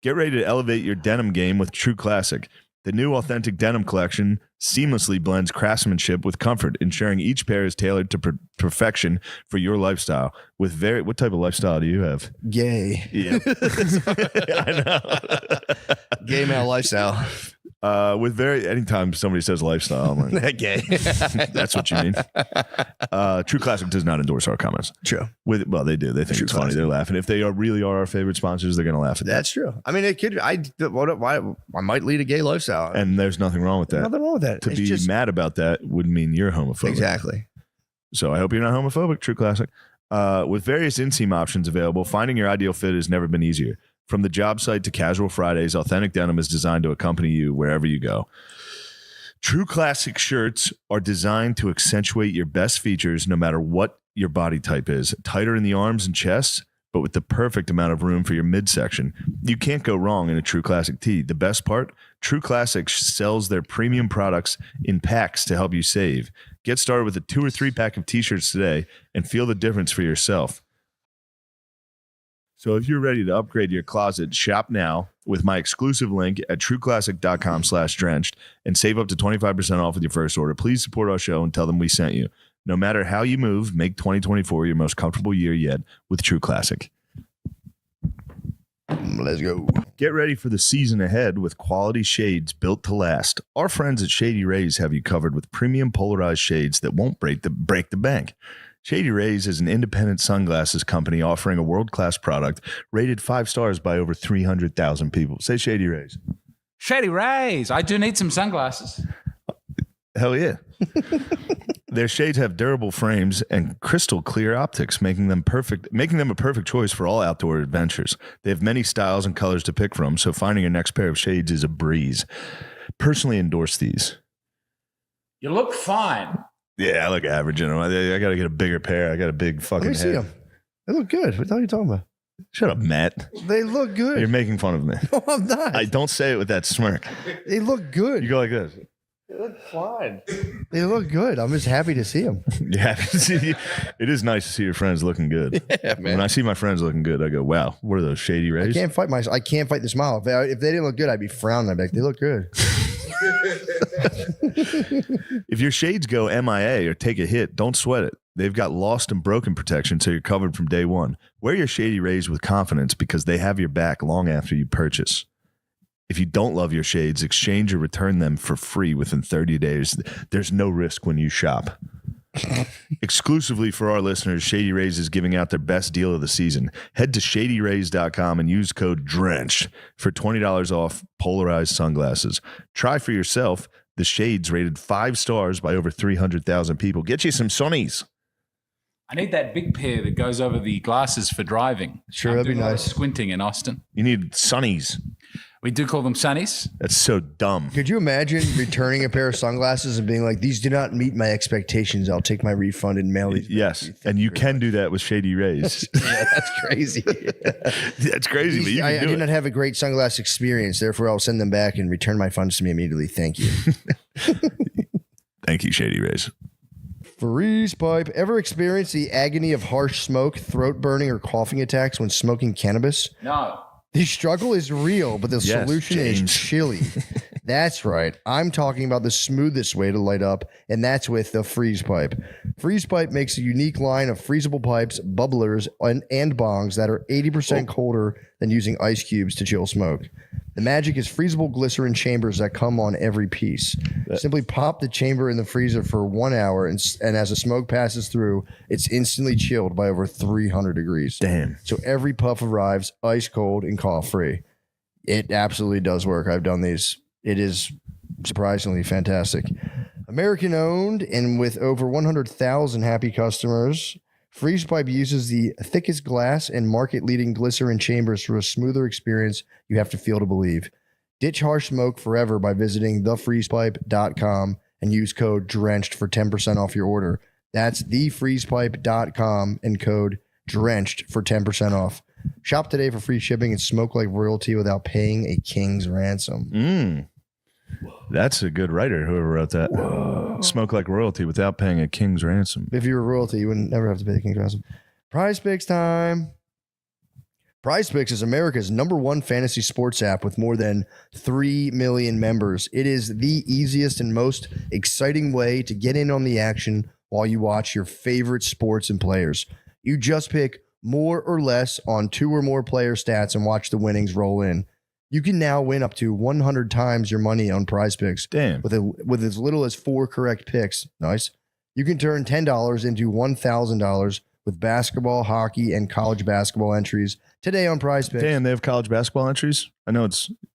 Get ready to elevate your denim game with True Classic. The new authentic denim collection seamlessly blends craftsmanship with comfort, ensuring each pair is tailored to perfection for your lifestyle. What type of lifestyle do you have? Gay. Yeah. I know. Gay male lifestyle. Anytime somebody says lifestyle, I'm like, Gay. That's what you mean. True Classic does not endorse our comments. True. Well, they do. They think it's funny. They're laughing. If they really are our favorite sponsors, they're going to laugh at that. That's true. I mean, it could. I might lead a gay lifestyle, And there's nothing wrong with that. Nothing wrong with that. To be mad about that would mean you're homophobic. Exactly. So I hope you're not homophobic. True Classic. With various inseam options available, finding your ideal fit has never been easier. From the job site to casual Fridays, authentic denim is designed to accompany you wherever you go. True Classic shirts are designed to accentuate your best features no matter what your body type is. Tighter in the arms and chest, but with the perfect amount of room for your midsection. You can't go wrong in a True Classic tee. The best part? True Classic sells their premium products in packs to help you save. Get started with a 2 or 3 pack of t-shirts today and feel the difference for yourself. So if you're ready to upgrade your closet, shop now with my exclusive link at trueclassic.com/drenched and save up to 25% off with your first order. Please support our show and tell them we sent you. No matter how you move, make 2024 your most comfortable year yet with True Classic. Let's go. Get ready for the season ahead with quality shades built to last. Our friends at Shady Rays have you covered with premium polarized shades that won't break the bank. Shady Rays is an independent sunglasses company offering a world-class product rated 5 stars by over 300,000 people. Say Shady Rays. Shady Rays. I do need some sunglasses. Hell yeah. Their shades have durable frames and crystal clear optics, making them a perfect choice for all outdoor adventures. They have many styles and colors to pick from, so finding your next pair of shades is a breeze. Personally endorse these. You look fine. Yeah, I look average in them. I got to get a bigger pair. I got a big fucking Let me head. see them. They look good. What the hell are you talking about? Shut up, Matt. They look good. You're making fun of me. No, I'm not. I don't say it with that smirk. They look good. You go like this. They look fine. They look good. I'm just happy to see them. You're happy to see. It is nice to see your friends looking good. Yeah, man. When I see my friends looking good, I go, "Wow, what are those shady I rays?" can't fight the smile. If they didn't look good, I'd be frowning. I'd be like, they look good. If your shades go MIA or take a hit, don't sweat it. They've got lost and broken protection, so you're covered from day one. Wear your shady rays with confidence because they have your back long after you purchase. If you don't love your shades, exchange or return them for free within 30 days. There's no risk when you shop. Exclusively for our listeners, Shady Rays is giving out their best deal of the season. Head to shadyrays.com and use code DRENCHED for $20 off polarized sunglasses. Try for yourself the shades rated 5 stars by over 300,000 people. Get you some sunnies. I need that big pair that goes over the glasses for driving. Sure, I'm that'd be doing a lot of nice. Squinting in Austin. You need sunnies. We do call them sunnies. That's so dumb. Could you imagine returning a pair of sunglasses and being like, these do not meet my expectations. I'll take my refund and mail these. Yes, and you can do that with Shady Rays. Yeah, that's crazy. That's crazy, but you I can do did it. not have a great sunglass experience. Therefore, I'll send them back and return my funds to me immediately. Thank you. Thank you, Shady Rays. Freeze pipe. Ever experienced the agony of harsh smoke, throat burning, or coughing attacks when smoking cannabis? No. The struggle is real, but the Yes, solution is James. chili. That's right. I'm talking about the smoothest way to light up, and that's with the freeze pipe. Freeze pipe makes a unique line of freezable pipes, bubblers, and bongs that are 80% colder than using ice cubes to chill smoke. The magic is freezable glycerin chambers that come on every piece. Simply pop the chamber in the freezer for 1 hour, and as the smoke passes through, it's instantly chilled by over 300 degrees. Damn. So every puff arrives ice cold and cough free. It absolutely does work. I've done these. It is surprisingly fantastic. American owned and with over 100,000 happy customers, FreezePipe uses the thickest glass and market-leading glycerin chambers for a smoother experience you have to feel to believe. Ditch harsh smoke forever by visiting thefreezepipe.com and use code DRENCHED for 10% off your order. That's thefreezepipe.com and code DRENCHED for 10% off. Shop today for free shipping and smoke like royalty without paying a king's ransom. That's a good writer, whoever wrote that. Whoa. Smoke like royalty without paying a king's ransom. If you were royalty, you wouldn't never have to pay the king's ransom. Prize Picks time. Prize Picks is America's #1 fantasy sports app with more than 3 million members. It is the easiest and most exciting way to get in on the action while you watch your favorite sports and players. You just pick more or less on 2 or more player stats and watch the winnings roll in. You can now win up to 100 times your money on Prize Picks. Damn. With as little as 4 correct picks. Nice. You can turn $10 into $1,000 with basketball, hockey, and college basketball entries today on Prize Picks. Damn, they have college basketball entries? I know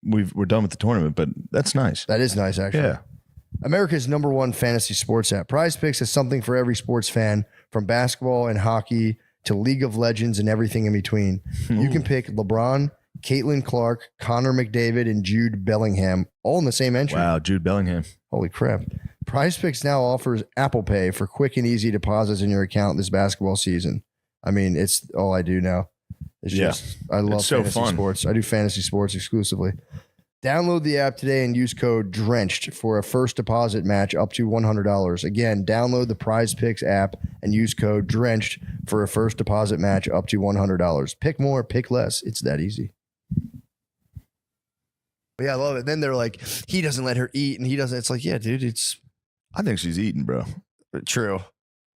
we're done with the tournament, but that's nice. That is nice, actually. Yeah. America's #1 fantasy sports app. Prize Picks is something for every sports fan, from basketball and hockey to League of Legends and everything in between. You can pick LeBron, Caitlin Clark, Connor McDavid, and Jude Bellingham all in the same entry. Wow, Jude Bellingham. Holy crap. Prize Picks now offers Apple Pay for quick and easy deposits in your account this basketball season. I mean, it's all I do now. It's just, I love so fantasy fun. sports. I do fantasy sports exclusively. Download the app today and use code DRENCHED for a first deposit match up to $100. Again, download the Prize Picks app and use code DRENCHED for a first deposit match up to $100. Pick more, pick less. It's that easy. But yeah, I love it. Then they're like, he doesn't let her eat and he doesn't. It's like, yeah, dude, it's I think she's eating, bro. true.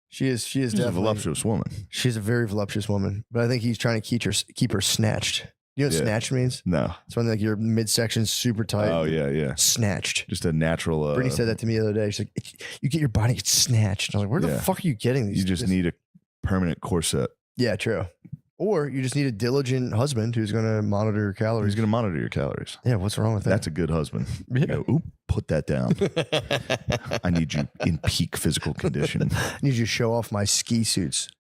She is She's a definitely voluptuous woman. She's a very voluptuous woman, but I think he's trying to keep her snatched. You know what Yeah. snatched means? No. It's when like your midsection's super tight. Oh, yeah. Snatched. Just a natural. Brittany said that to me the other day. She's like, "You get your body gets snatched." And I was like, "Where Yeah. the fuck are you getting these?" You just need a permanent corset. Yeah, true. Or you just need a diligent husband who's going to monitor your calories. He's going to monitor your calories. Yeah, what's wrong with that? That's a good husband. You go, oop, put that down. I need you in peak physical condition. I need you to show off my ski suits,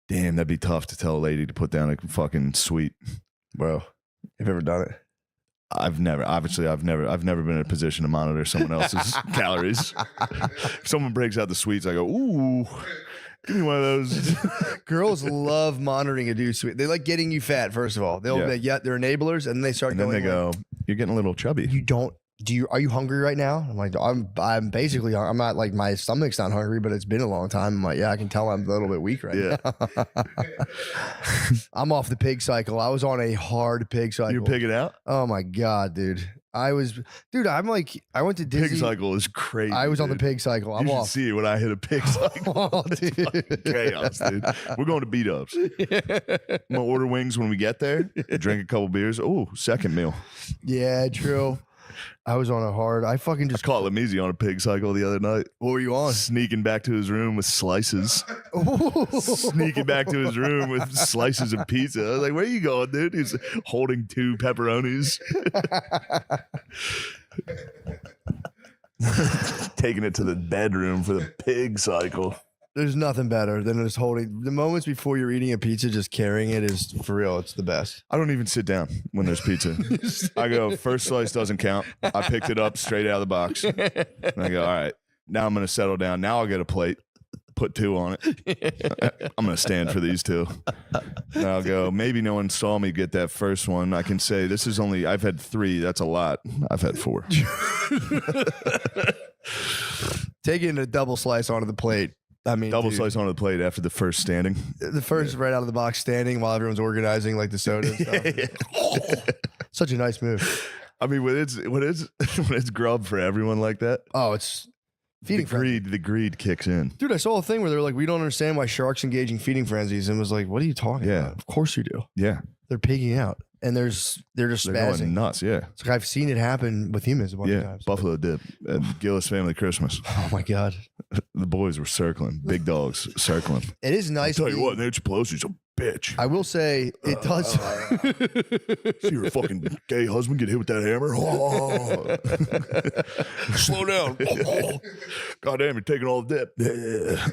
Damn, that'd be tough to tell a lady to put down a fucking sweet. bro. Have you ever done it? I've never been in a position to monitor someone else's calories. If someone breaks out the sweets, I go, ooh. Give me one of those. Girls love monitoring a dude's sweet. They like getting you fat. First of all, they'll Yeah. be like, yeah, they're enablers, and then they start And then going. they like, go, "You're getting a little chubby." you don't. Are you hungry right now? I'm like, I'm basically. I'm not like my stomach's not hungry, but it's been a long time. I'm like, yeah, I can tell I'm a little bit weak right now. I'm off the pig cycle. I was on a hard pig cycle. You're pigging out. Oh my god, dude. I went to Disney. Pig cycle is crazy. I was on the dude. pig cycle. I'm You should off. see it when I hit a pig cycle. Oh, dude. Chaos, dude. We're going to B-dubs. I'm gonna order wings when we get there. Drink a couple beers. Oh, second meal. Yeah, true. I was on a hard. I fucking just Caught Lemezi on a pig cycle the other night. What were you on? Sneaking back to his room with slices. Sneaking back to his room with slices of pizza. I was like, "Where you going, dude?" He's holding 2 pepperonis. Taking it to the bedroom for the pig cycle. There's nothing better than just holding the moments before you're eating a pizza. Just carrying it is for real. It's the best. I don't even sit down when there's pizza. I go, first slice doesn't count. I picked it up straight out of the box. And I go, all right, now I'm going to settle down. Now I'll get a plate, put 2 on it. I'm going to stand for these 2. And I'll go, maybe no one saw me get that first one. I can say, I've had 3. That's a lot. I've had 4. Taking a double slice onto the plate. I mean, Double dude, slice onto the plate after the first standing. the first right out of the box standing while everyone's organizing like the soda and stuff. Such a nice move. I mean, when it's grub for everyone like that, Oh, it's feeding frenzy. the greed kicks in. Dude, I saw a thing where they were like, we don't understand why sharks engage in feeding frenzies, and was like, what are you talking Yeah. about? Of course you do. Yeah, They're pigging out, and they're just they're spazzing. going nuts. Yeah, It's like I've seen it happen with humans a bunch of yeah. times. Buffalo dip at Gillis family Christmas. Oh my god, The boys were circling, big dogs circling. it is I nice. tell you being- what, Nancy Pelosi's a bitch. I will say it does. See your fucking gay husband get hit with that hammer. Oh. Slow down. Oh. God damn, you're taking all the dip. Yeah.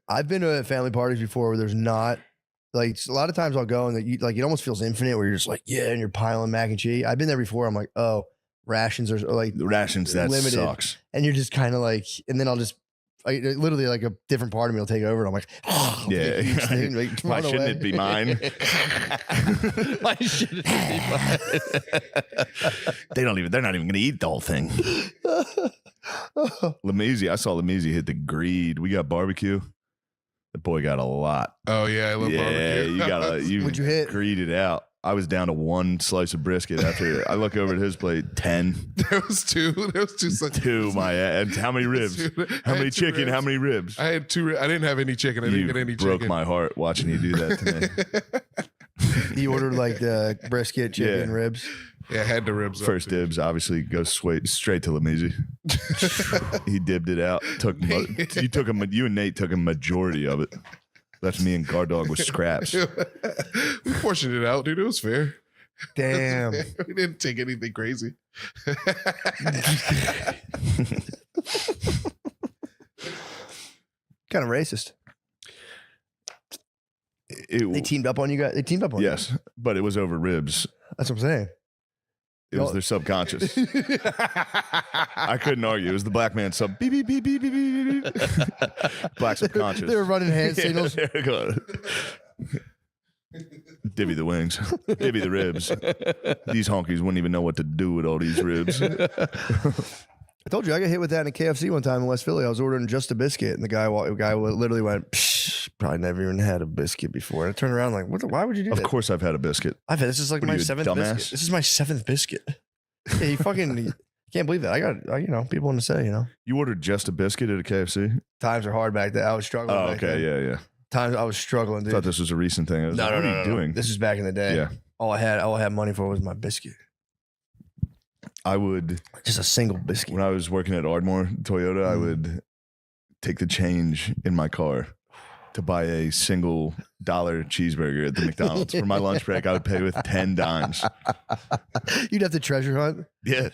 I've been to family parties before where there's not like a lot of times I'll go and it almost feels infinite where you're just like, yeah, and you're piling mac and cheese. I've been there before. I'm like, oh, rations are like, The rations, that Limited. sucks. and you're just kind of like, and then I'll just literally like a different part of me will take over. And I'm like, oh, Yeah. like, Why run shouldn't away. it be mine? Why shouldn't it be mine? They're not even going to eat the whole thing. Lemezi, I saw Lemezi hit the greed. We got barbecue. The boy got a lot. Oh yeah, I love barbecue. you What'd you hit? greeded out. I was down to 1 slice of brisket after I look over at his plate, 10. There was 2. There was 2 slices. 2, and how many ribs? I How had many 2 chicken? ribs. How many ribs? I had 2. I didn't have any chicken. I didn't You get any broke chicken. my heart watching you do that to me. He ordered like the brisket, chicken, Yeah. ribs. Yeah, I had the ribs. up, First too. dibs obviously goes straight to Lemezi. He dibbed it out. You and Nate took a majority of it. Left me and Guard Dog with scraps. We portioned it out, dude. It was fair. Damn. We didn't take anything crazy. Kind of racist. It- They teamed up on you guys. They teamed up on you. yes, but it was over ribs. That's what I'm saying. It was their subconscious. I couldn't argue. It was the black man sub. Beep, beep, beep, beep, beep, beep, beep. Black subconscious. They were running hand signals. Yeah, go on. Divvy the wings. Divvy the ribs. These honkies wouldn't even know what to do with all these ribs. I told you I got hit with that in a KFC one time in West Philly. I was ordering just a biscuit, and the guy literally went, Psh, probably never even had a biscuit before. And I turned around like, why would you do Of that? course I've had a biscuit. I've had this is like What are my you, a 7th dumbass? biscuit. This is my 7th biscuit. Yeah, you can't believe that. I got people want to say, You ordered just a biscuit at a KFC? times are hard back then. I was struggling. Oh, back okay. then. Yeah. Times I was struggling, I dude. thought this was a recent thing. I was No, like, no, what no, are you no. doing? This is back in the day. Yeah. All I had money for was my biscuit. I would, Just a single biscuit. when I was working at Ardmore Toyota, I would take the change in my car to buy a $1 cheeseburger at the McDonald's. For my lunch break, I would pay with 10 dimes. You'd have to treasure hunt. Yeah.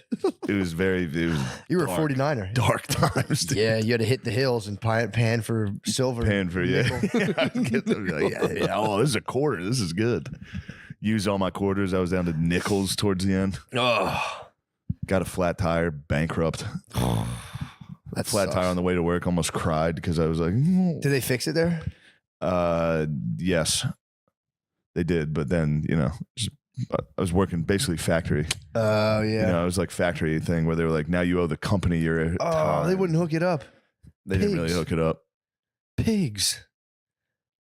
It was You were dark. a 49er. dark times. Dude. Yeah, you had to hit the hills and pan for silver. Paying for, yeah. nickel. I'd get them, like, yeah. Oh, this is a quarter. This is good. Used all my quarters. I was down to nickels towards the end. Oh, Got a flat tire, bankrupt. that Flat sucks. tire on the way to work, almost cried because I was like, "Oh." Did they fix it there? Yes, they did. But then, I was working basically factory. Oh, yeah. It was like factory thing where they were like, now you owe the company your time. They wouldn't hook it up. They didn't really hook it up. Pigs.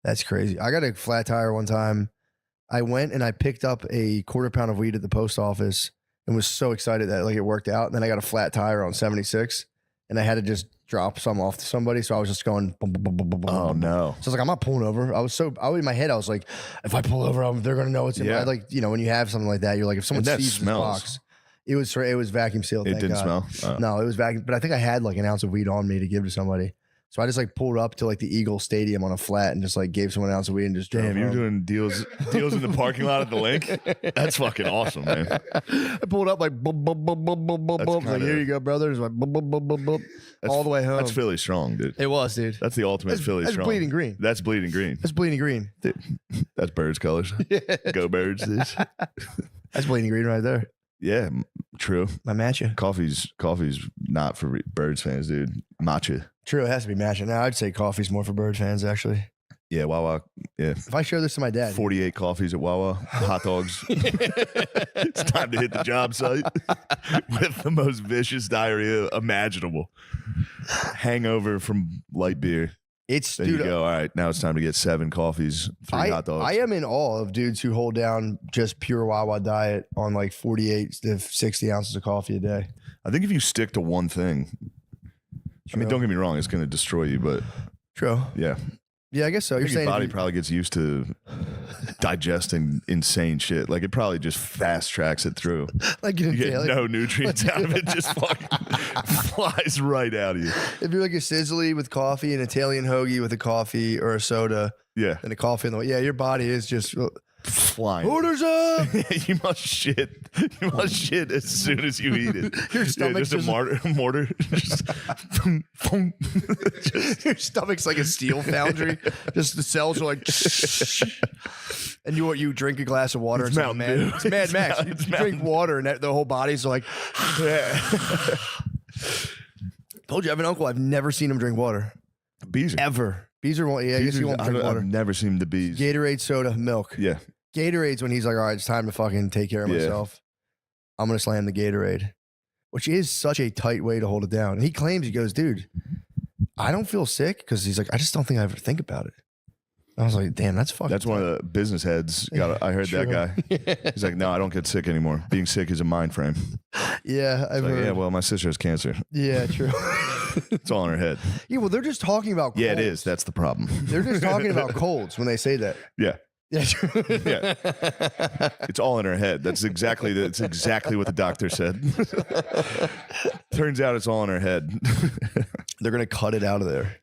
That's crazy. I got a flat tire one time. I went and I picked up a quarter pound of weed at the post office and was so excited that like it worked out. And then I got a flat tire on 76 and I had to just drop some off to somebody. So I was just going, boom, boom, boom, boom, boom, boom, Oh, boom. no. So I was like, I'm not pulling over. In my head, I was like, if I pull over, they're going to know it's in my, like, when you have something like that, you're like, if someone And that sees smells. this box, it was vacuum sealed. It thank didn't God. smell? No, it was vacuum. But I think I had like an ounce of weed on me to give to somebody. So I just like pulled up to like the Eagle Stadium on a flat and just like gave someone an ounce of weed and just drove Damn, you're home. doing deals in the parking lot at the link? That's fucking awesome, man. I pulled up like boom, boom, boom, boom, boom, boom, boom. Like, here you go, brother. It's like boom, boom, boom, boom, boom. All the way home. That's Philly strong, dude. It was, dude. That's the ultimate Philly That's strong. bleeding green. That's bleeding green. That's bleeding green. Dude, that's birds colors. Go birds. This. That's bleeding green right there. Yeah, true. My matcha. Coffee's not for birds fans, dude. Matcha. True, it has to be matcha. Now I'd say coffee's more for bird fans, actually. Yeah, Wawa. Yeah. If I show this to my dad, 48 coffees at Wawa, hot dogs. It's time to hit the job site with the most vicious diarrhea imaginable. Hangover from light beer. it's There dude. you go. All right, now it's time to get 7 coffees, 3 hot dogs. I am in awe of dudes who hold down just pure Wawa diet on like 48 to 60 ounces of coffee a day. I think if you stick to one thing, I mean, True. don't get me wrong, it's going to destroy you, but True. yeah. Yeah, I guess so. I You're think your saying if body you- probably gets used to digesting insane shit. Like it probably just fast tracks it through. like You an get Italian- no nutrients out of it, just fucking flies right out of you. If you're like a sizzly with coffee, an Italian hoagie with a coffee or a soda, Yeah, and a coffee in the your body is just flying. orders up. You must shit. You must shit as soon as you eat it. Your Yeah, stomach's just a mortar. Just, boom, boom. Your stomach's like a steel foundry. Just the cells are like, and you drink a glass of water. It's and Mountain Dew. It's Mad Max. You It's drink Mountain- water, and the whole body's like. Told you, I have an uncle. I've never seen him drink water Bees are. ever. Bees are. Yeah, I guess you won't drink water. I've never seen the bees. Gatorade, soda, milk. Yeah. Gatorade's when he's like, all right, it's time to fucking take care of Yeah. myself. I'm going to slam the Gatorade, which is such a tight way to hold it down. And he claims, he goes, dude, I don't feel sick because he's like, I just don't think I ever think about it. I was like, damn, that's fucking That's one of the business heads. I heard that guy. He's like, no, I don't get sick anymore. Being sick is a mind frame. Yeah, I've Like, heard. yeah, well, my sister has cancer. Yeah, true. It's all in her head. Yeah, well, they're just talking about colds. Yeah, it is. That's the problem. They're just talking about colds when they say that. Yeah. Yeah, true. Yeah. It's all in her head. That's exactly what the doctor said. Turns out it's all in her head. They're going to cut it out of there.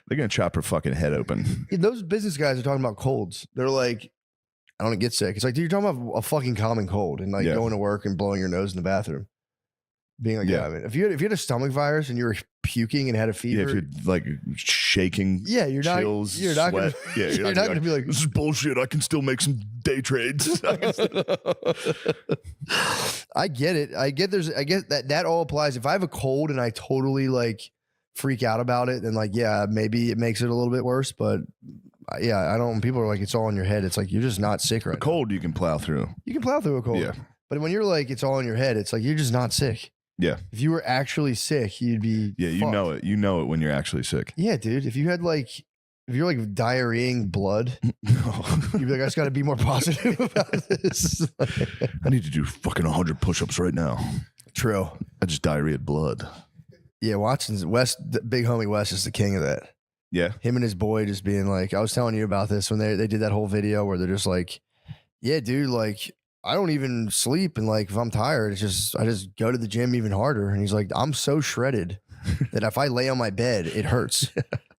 They're gonna chop her fucking head open. Yeah, those business guys are talking about colds. They're like, I don't get sick. It's like, dude, you're talking about a fucking common cold and like Yeah. going to work and blowing your nose in the bathroom. Being like, yeah, Yeah. I mean, if you had a stomach virus and you were puking and had a Yeah, fever, if you're like shaking, yeah, you're not, chills, you're not sweat. gonna, Yeah, you're not gonna be like, this is bullshit. I can still make some day trades. I get it. I get that all applies. If I have a cold and I totally like freak out about it, then like, yeah, maybe it makes it a little bit worse. But yeah, I don't. When people are like, it's all in your head. It's like you're just not sick right A cold you can plow through. now. You can plow through a cold. Yeah. But when you're like, it's all in your head. It's like you're just not sick. Yeah. If you were actually sick, you'd be. Yeah, you fucked. know it. You know it when you're actually sick. Yeah, dude. If you had like, if you're like diarrheaing blood, you'd be like, I just got to be more positive about this. I need to do fucking 100 push-ups right now. True. I just diarrheaed blood. Yeah, Watson's the big homie Wes is the king of that. Yeah. Him and his boy just being like, I was telling you about this when they did that whole video where they're just like, yeah, dude, like I don't even sleep, and like if I'm tired, I just go to the gym even harder. And he's like, I'm so shredded that if I lay on my bed, it hurts.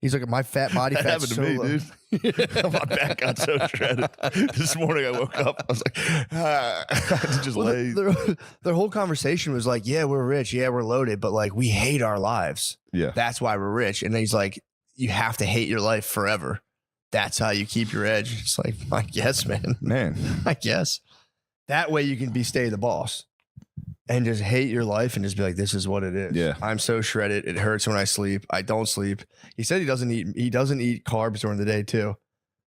He's like, my body That fat's happened to so me, low. dude. My back got so shredded. This morning I woke up, I was like, I had to just Well, lay. their whole conversation was like, yeah, we're rich, yeah, we're loaded, but like we hate our lives. Yeah. That's why we're rich. And then he's like, you have to hate your life forever. That's how you keep your edge. It's like, I guess, man. Man. I guess. That way you can stay the boss and just hate your life and just be like, this is what it is. Yeah. I'm so shredded. It hurts when I sleep. I don't sleep. He said he doesn't eat carbs during the day too.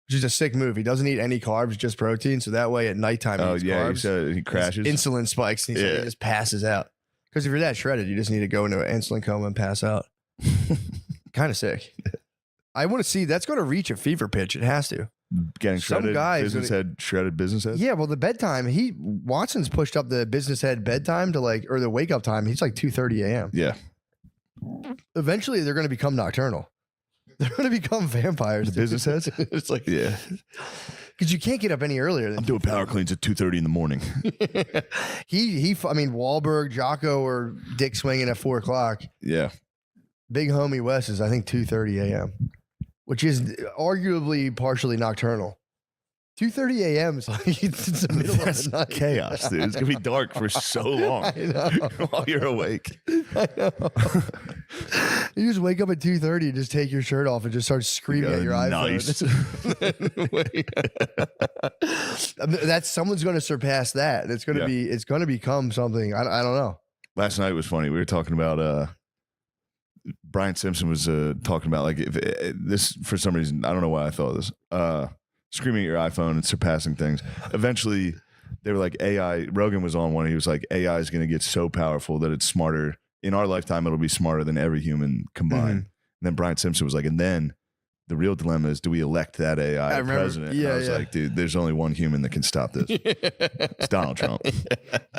which is a sick move. He doesn't eat any carbs, just protein. So that way at nighttime, he eats He carbs. said he crashes. His insulin spikes and he just passes out. Because if you're that shredded, you just need to go into an insulin coma and pass out. Kind of sick. I want to see that's going to reach a fever pitch. It has to. Getting Some shredded. guy is Business head, shredded business head. Yeah, well, the bedtime, Watson's pushed up the business head bedtime to or the wake up time. He's like 2:30 a.m. Yeah. Eventually, they're going to become nocturnal. They're going to become vampires. The business heads? It's like, Yeah. because you can't get up any earlier. I'm doing power cleans at 2:30 in the morning. I mean, Wahlberg, Jocko, or Dick swinging at 4 o'clock. Yeah. Big homie Wes is, I think, 2:30 a.m., which is arguably partially nocturnal. 2:30 a.m. is like it's the middle of the night. Chaos, dude. It's gonna be dark for so long I know. while you're awake. I know. You just wake up at 2:30 and just take your shirt off and just start screaming at your iPhone. That's someone's going to surpass that. It's going to be. It's going to become something. I don't know. Last night was funny. We were talking about Brian Simpson was talking about like if this for some reason I don't know why I thought of this. Screaming at your iPhone and surpassing things. Eventually, they were like AI. Rogan was on one. He was like AI is going to get so powerful that it's smarter in our lifetime. It'll be smarter than every human combined. And then Brian Simpson was like, and then the real dilemma is, do we elect that AI president? Yeah, and I was like, dude, there's only one human that can stop this. It's Donald Trump.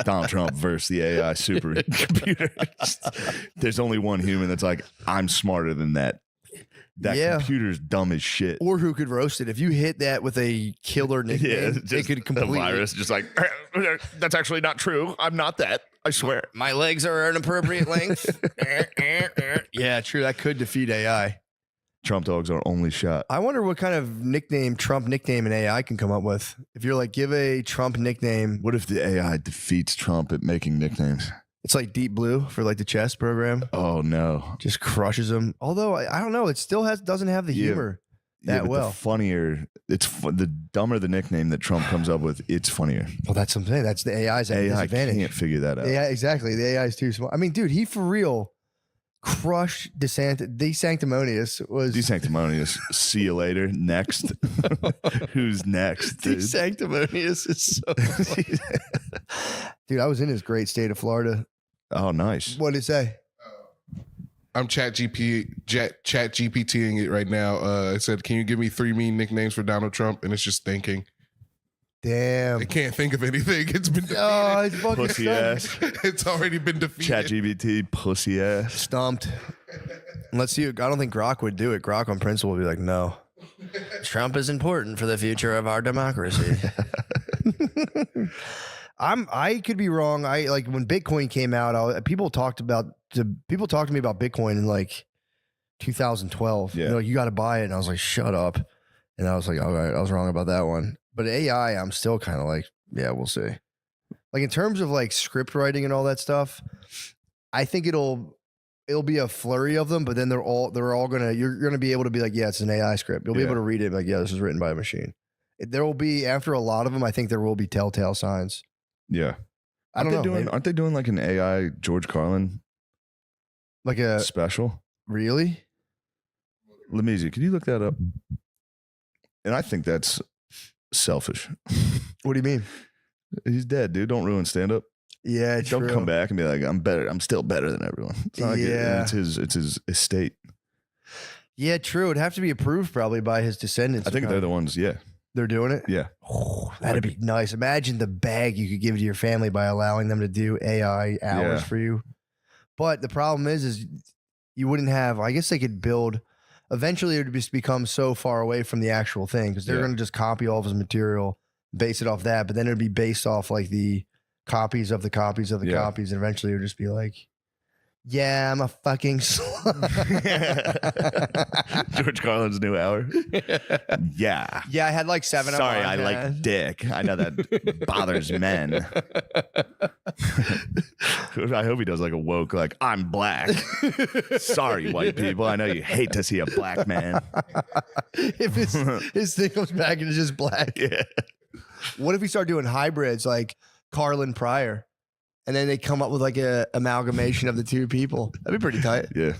Donald Trump versus the AI supercomputer. There's only one human that's like, I'm smarter than that. That computer's dumb as shit. Or who could roast it? If you hit that with a killer nickname, it could completely. The virus, just like, that's actually not true. I'm not that. I swear. My legs are an appropriate length. Yeah, true. That could defeat AI. Trump dog's our only shot. I wonder what kind of nickname Trump nickname an AI can come up with. If you're like, give a Trump nickname. What if the AI defeats Trump at making nicknames? It's like Deep Blue for like the chess program. Oh no, just crushes them. Although I don't know, it still doesn't have the humor that well. The funnier, the dumber the nickname that Trump comes up with, it's funnier. Well, that's what I'm saying. That's the AI's disadvantage. Can't figure that out. Yeah, exactly. The AI is too small. I mean, dude, he for real crushed DeSanctimonious was DeSanctimonious. See you later. Next. Who's next? Dude? DeSanctimonious is so funny. Dude, I was in his great state of Florida. Oh, nice. What did it say? I'm chat GPTing it right now. It said, can you give me 3 mean nicknames for Donald Trump? And it's just thinking. Damn. It can't think of anything. It's been defeated. Oh, it's fucking pussy stumped. ass. It's already been defeated. ChatGPT, pussy ass. Stumped. Let's see. I don't think Grok would do it. Grok on principle would be like, no. Trump is important for the future of our democracy. I could be wrong. I like when Bitcoin came out, people talked to me about Bitcoin in like 2012. Yeah. They're like, you got to buy it. And I was like, shut up. And I was like, all right, I was wrong about that one. But AI, I'm still kind of like, yeah, we'll see. Like in terms of like script writing and all that stuff, I think it'll be a flurry of them, but then you're gonna be able to be like, yeah, it's an AI script. You'll be able to read it and be like, yeah, this is written by a machine. There will be, after a lot of them, I think there will be telltale signs. Yeah. I don't know. Aren't they doing like an AI George Carlin Like a special? Really? Lamizzi, can you look that up? And I think that's selfish. What do you mean? He's dead, dude. Don't ruin stand up. Yeah, Don't true. come back and be like, I'm better. I'm still better than everyone. It's not like it's his estate. Yeah, true. It'd have to be approved probably by his descendants. I think they're the ones. Yeah. They're doing it? Yeah. Oh, that'd be nice. Imagine the bag you could give to your family by allowing them to do AI hours for you. But the problem is you wouldn't have, I guess they could build, eventually it would just become so far away from the actual thing because they're going to just copy all of his material, base it off that, but then it'd be based off like the copies of the copies of the copies, and eventually it would just be like, yeah, I'm a fucking slut. George Carlin's new hour. Yeah. Yeah, I had like 7 of them. Sorry, I like dick. I know that bothers men. I hope he does like a woke, like, I'm black. Sorry, white people. I know you hate to see a black man. If his thing comes back and it's just black. Yeah. What if we start doing hybrids like Carlin Pryor? and then they come up with like a amalgamation of the two people. That'd be pretty tight. Yeah.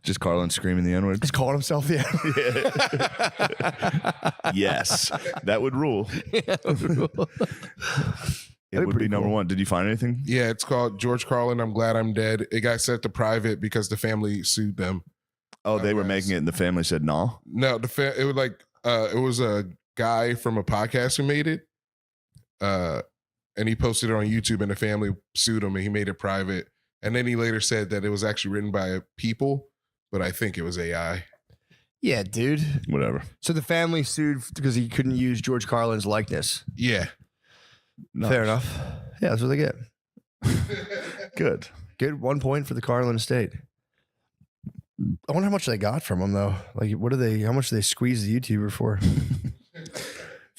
Just Carlin screaming the N-word. He's calling himself the Yes. That would rule. It would be number one. Did you find anything? Yeah, it's called George Carlin, I'm Glad I'm Dead. It got set to private because the family sued them. Oh, they were making it and the family said no? No, it was like it was a guy from a podcast who made it. And he posted it on YouTube and the family sued him and he made it private. And then he later said that it was actually written by people, but I think it was AI. Yeah, dude. Whatever. So the family sued because he couldn't use George Carlin's likeness. Yeah. Nice. Fair enough. Yeah, that's what they get. Good. Good 1 point for the Carlin estate. I wonder how much they got from him though. Like, how much do they squeeze the YouTuber for?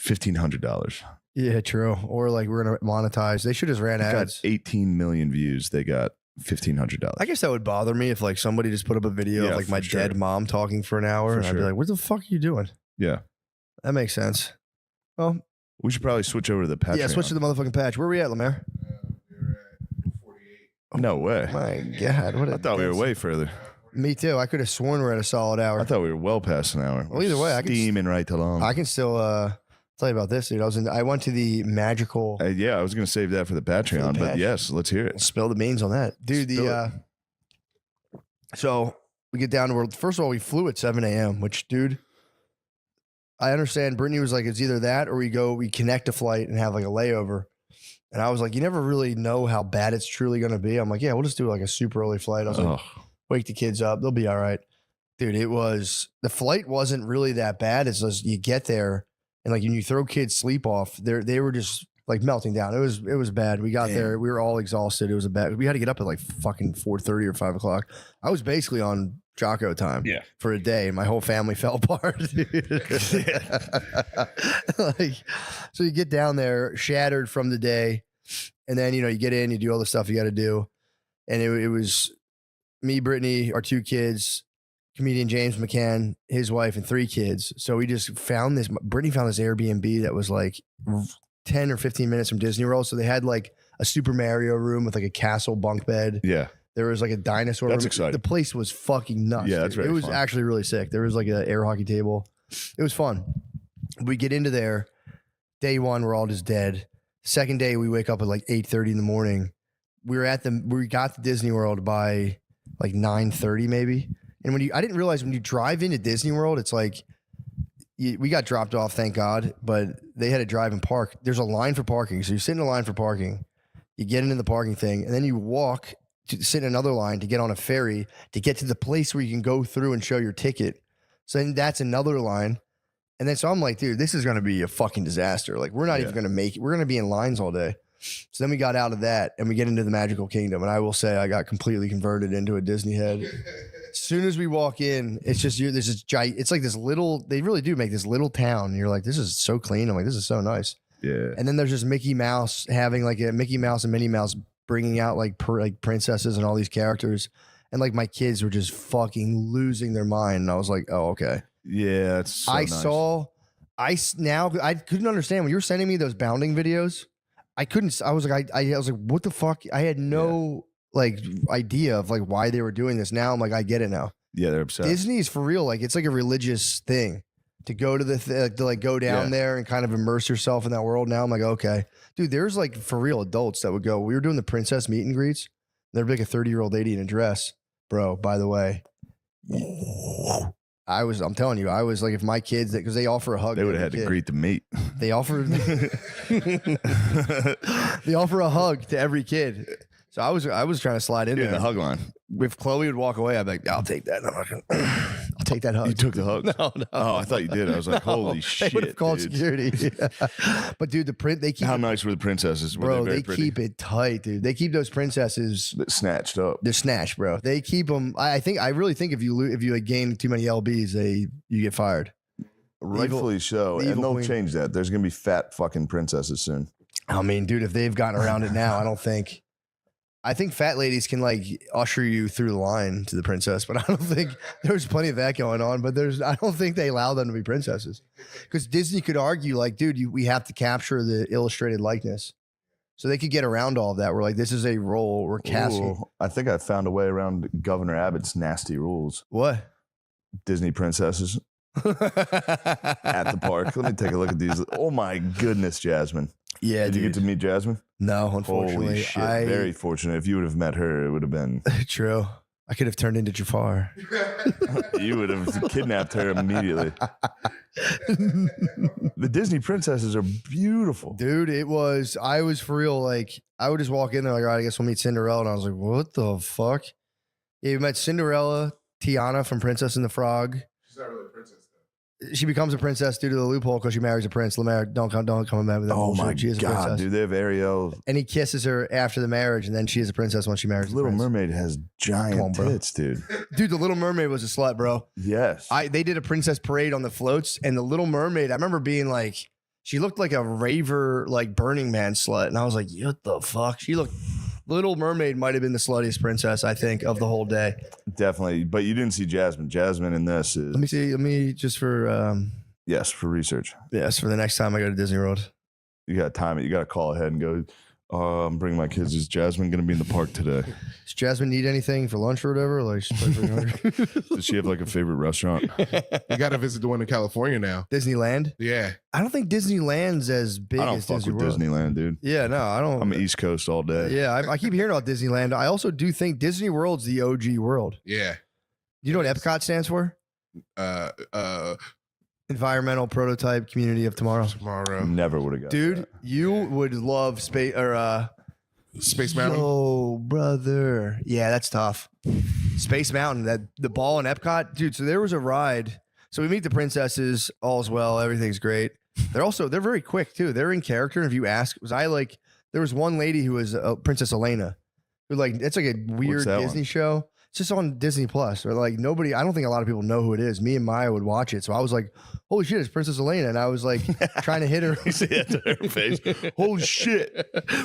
$1,500. Yeah, true. Or like we're gonna monetize. They should have ran Got ads. 18 million views. They got $1,500. I guess that would bother me if like somebody just put up a video Yeah, of like my for sure. dead mom talking for an hour, For and I'd be sure. like, "What the fuck are you doing?" Yeah. That makes sense. Well, We should probably switch over to the Patreon. yeah, switch to the motherfucking patch. Where are we at, Lemaire? No way. My God, what? I thought we were way further. Me too. I could have sworn we're at a solid hour. I thought we were well past an hour. Well, either way, I can steaming right along. I can still tell you about this, dude. I went to the magical. Yeah, I was going to save that for the Patreon, but patch. yes, let's hear it. Spill the beans on that, dude. Spill So we get down to where first of all we flew at 7 a.m. Which, dude, I understand. Brittany was like, it's either that or we connect a flight and have like a layover. And I was like, you never really know how bad it's truly going to be. I'm like, yeah, we'll just do like a super early flight. I was like, wake the kids up, they'll be all right, dude. The flight wasn't really that bad. It's just you get there and like when you throw kids sleep off, they were just like melting down. It was bad. We got there, we were all exhausted. It was we had to get up at like fucking 4:30 or 5 o'clock. I was basically on Jocko time for a day. My whole family fell apart. Like, so you get down there shattered from the day, and then you get in, you do all the stuff you got to do, and it was me, Brittany, our 2 kids, comedian James McCann, his wife, and 3 kids. So we just found this. Brittany found this Airbnb that was like 10 or 15 minutes from Disney World. So they had like a Super Mario room with like a castle bunk bed. Yeah. There was like a dinosaur That's room. exciting. The place was fucking nuts. Yeah, that's dude. very It was fun. actually really sick. There was like an air hockey table. It was fun. We get into there. Day 1, we're all just dead. Second day, we wake up at like 8:30 in the morning. We got to Disney World by like 9:30 maybe. And I didn't realize when you drive into Disney World, it's like we got dropped off, thank God, but they had to drive and park. There's a line for parking. So you sit in a line for parking, you get into the parking thing, and then you walk to sit in another line to get on a ferry to get to the place where you can go through and show your ticket. So then that's another line. And then so I'm like, dude, this is going to be a fucking disaster. Like, we're not even going to make it. We're going to be in lines all day. So then we got out of that and we get into the Magical Kingdom. And I will say I got completely converted into a Disney head. As soon as we walk in, it's just there's this giant. It's like this little. They really do make this little town. And you're like, this is so clean. I'm like, this is so nice. Yeah. And then there's just Mickey Mouse having like a Mickey Mouse and Minnie Mouse bringing out like princesses and all these characters. And like my kids were just fucking losing their mind. And I was like, oh, okay. Yeah. It's so nice. I couldn't understand when you were sending me those bounding videos. I couldn't. I was like, I was like, what the fuck? I had no like idea of like why they were doing this. Now I'm like, I get it now. Yeah, they're obsessed. Disney's for real. Like it's like a religious thing to go to to like go down there and kind of immerse yourself in that world. Now I'm like, okay, dude. There's like for real adults that would go. We were doing the princess meet and greets. There'd be like a 30-year-old lady in a dress, bro. By the way, I'm telling you, I was like, if my kids, because they offer a hug, they would to have had every to kid. greet the meat. They offer they offer a hug to every kid. So I was trying to slide in Dude, there. the hug line. If Chloe would walk away, I'd be like, I'll take that. I'll take that hug. You took the hug? No. Oh, I thought you did. I was like, holy shit. They would have called dude. security. But dude, they keep How it, nice were the princesses? Were bro. they very They pretty? keep it tight, dude. They keep those princesses. Snatched up. They're snatched, bro. They keep them. I really think if you like gain too many lbs, you get fired. Rightfully so. the And evil they'll queen. change that. There's going to be fat fucking princesses soon. I mean, dude, if they've gotten around it now, I think fat ladies can like usher you through the line to the princess, but I don't think there's plenty of that going on. But I don't think they allow them to be princesses because Disney could argue like, dude, we have to capture the illustrated likeness. So they could get around all of that. We're like, this is a role we're casting. Ooh, I think I found a way around Governor Abbott's nasty rules. What? Disney princesses at the park. Let me take a look at these. Oh my goodness, Jasmine. Yeah, Did you get to meet Jasmine? No, unfortunately. Holy shit. Very fortunate. If you would have met her, it would have been. True. I could have turned into Jafar. You would have kidnapped her immediately. The Disney princesses are beautiful. Dude, I was for real. Like, I would just walk in there like, all right, I guess we'll meet Cinderella. And I was like, what the fuck? Yeah, we met Cinderella, Tiana from Princess and the Frog. She's not really a princess, though. She becomes a princess due to the loophole because she marries a prince. Lemaire, don't come back with that. Oh bullshit. my She is a God, princess. dude. They have Ariel. And he kisses her after the marriage, and then she is a princess when she marries Little the prince. Mermaid has giant Come on, bro. tits, dude. Dude, the Little Mermaid was a slut, bro. Yes. They did a princess parade on the floats, and the Little Mermaid, I remember being like, she looked like a raver, like Burning Man slut. And I was like, what the fuck? Little Mermaid might have been the sluttiest princess, I think, of the whole day. Definitely. But you didn't see Jasmine. Jasmine in this is. Let me see. Let me just for, Yes, for research. yes, for the next time I go to Disney World. You got to time it. You got to call ahead and go, I'm bringing my kids. Is Jasmine going to be in the park today? Does Jasmine need anything for lunch or whatever? Like, she's probably hungry. Does she have like a favorite restaurant? You got to visit the one in California now. Disneyland? Yeah. I don't think Disneyland's as big I don't as fuck Disney with World. Disneyland, dude. Yeah, no, I don't. I'm East Coast all day. Yeah, I keep hearing about Disneyland. I also do think Disney World's the OG world. Yeah. You know what Epcot stands for? Environmental Prototype Community of Tomorrow. Tomorrow. Never would have got Dude, that. you would love Space Space Mountain. Oh, brother. Yeah, that's tough. Space Mountain, that the ball in Epcot. Dude, so there was a ride. So we meet the princesses, all's well, everything's great. They're very quick too. They're in character. And if you ask, there was one lady who was Princess Elena, who like, it's like a weird that Disney one? show. It's just on Disney Plus. Or like nobody, I don't think a lot of people know who it is. Me and Maya would watch it. So I was like, holy shit, it's Princess Elena. And I was like trying to hit her. You see that to her face? Holy shit.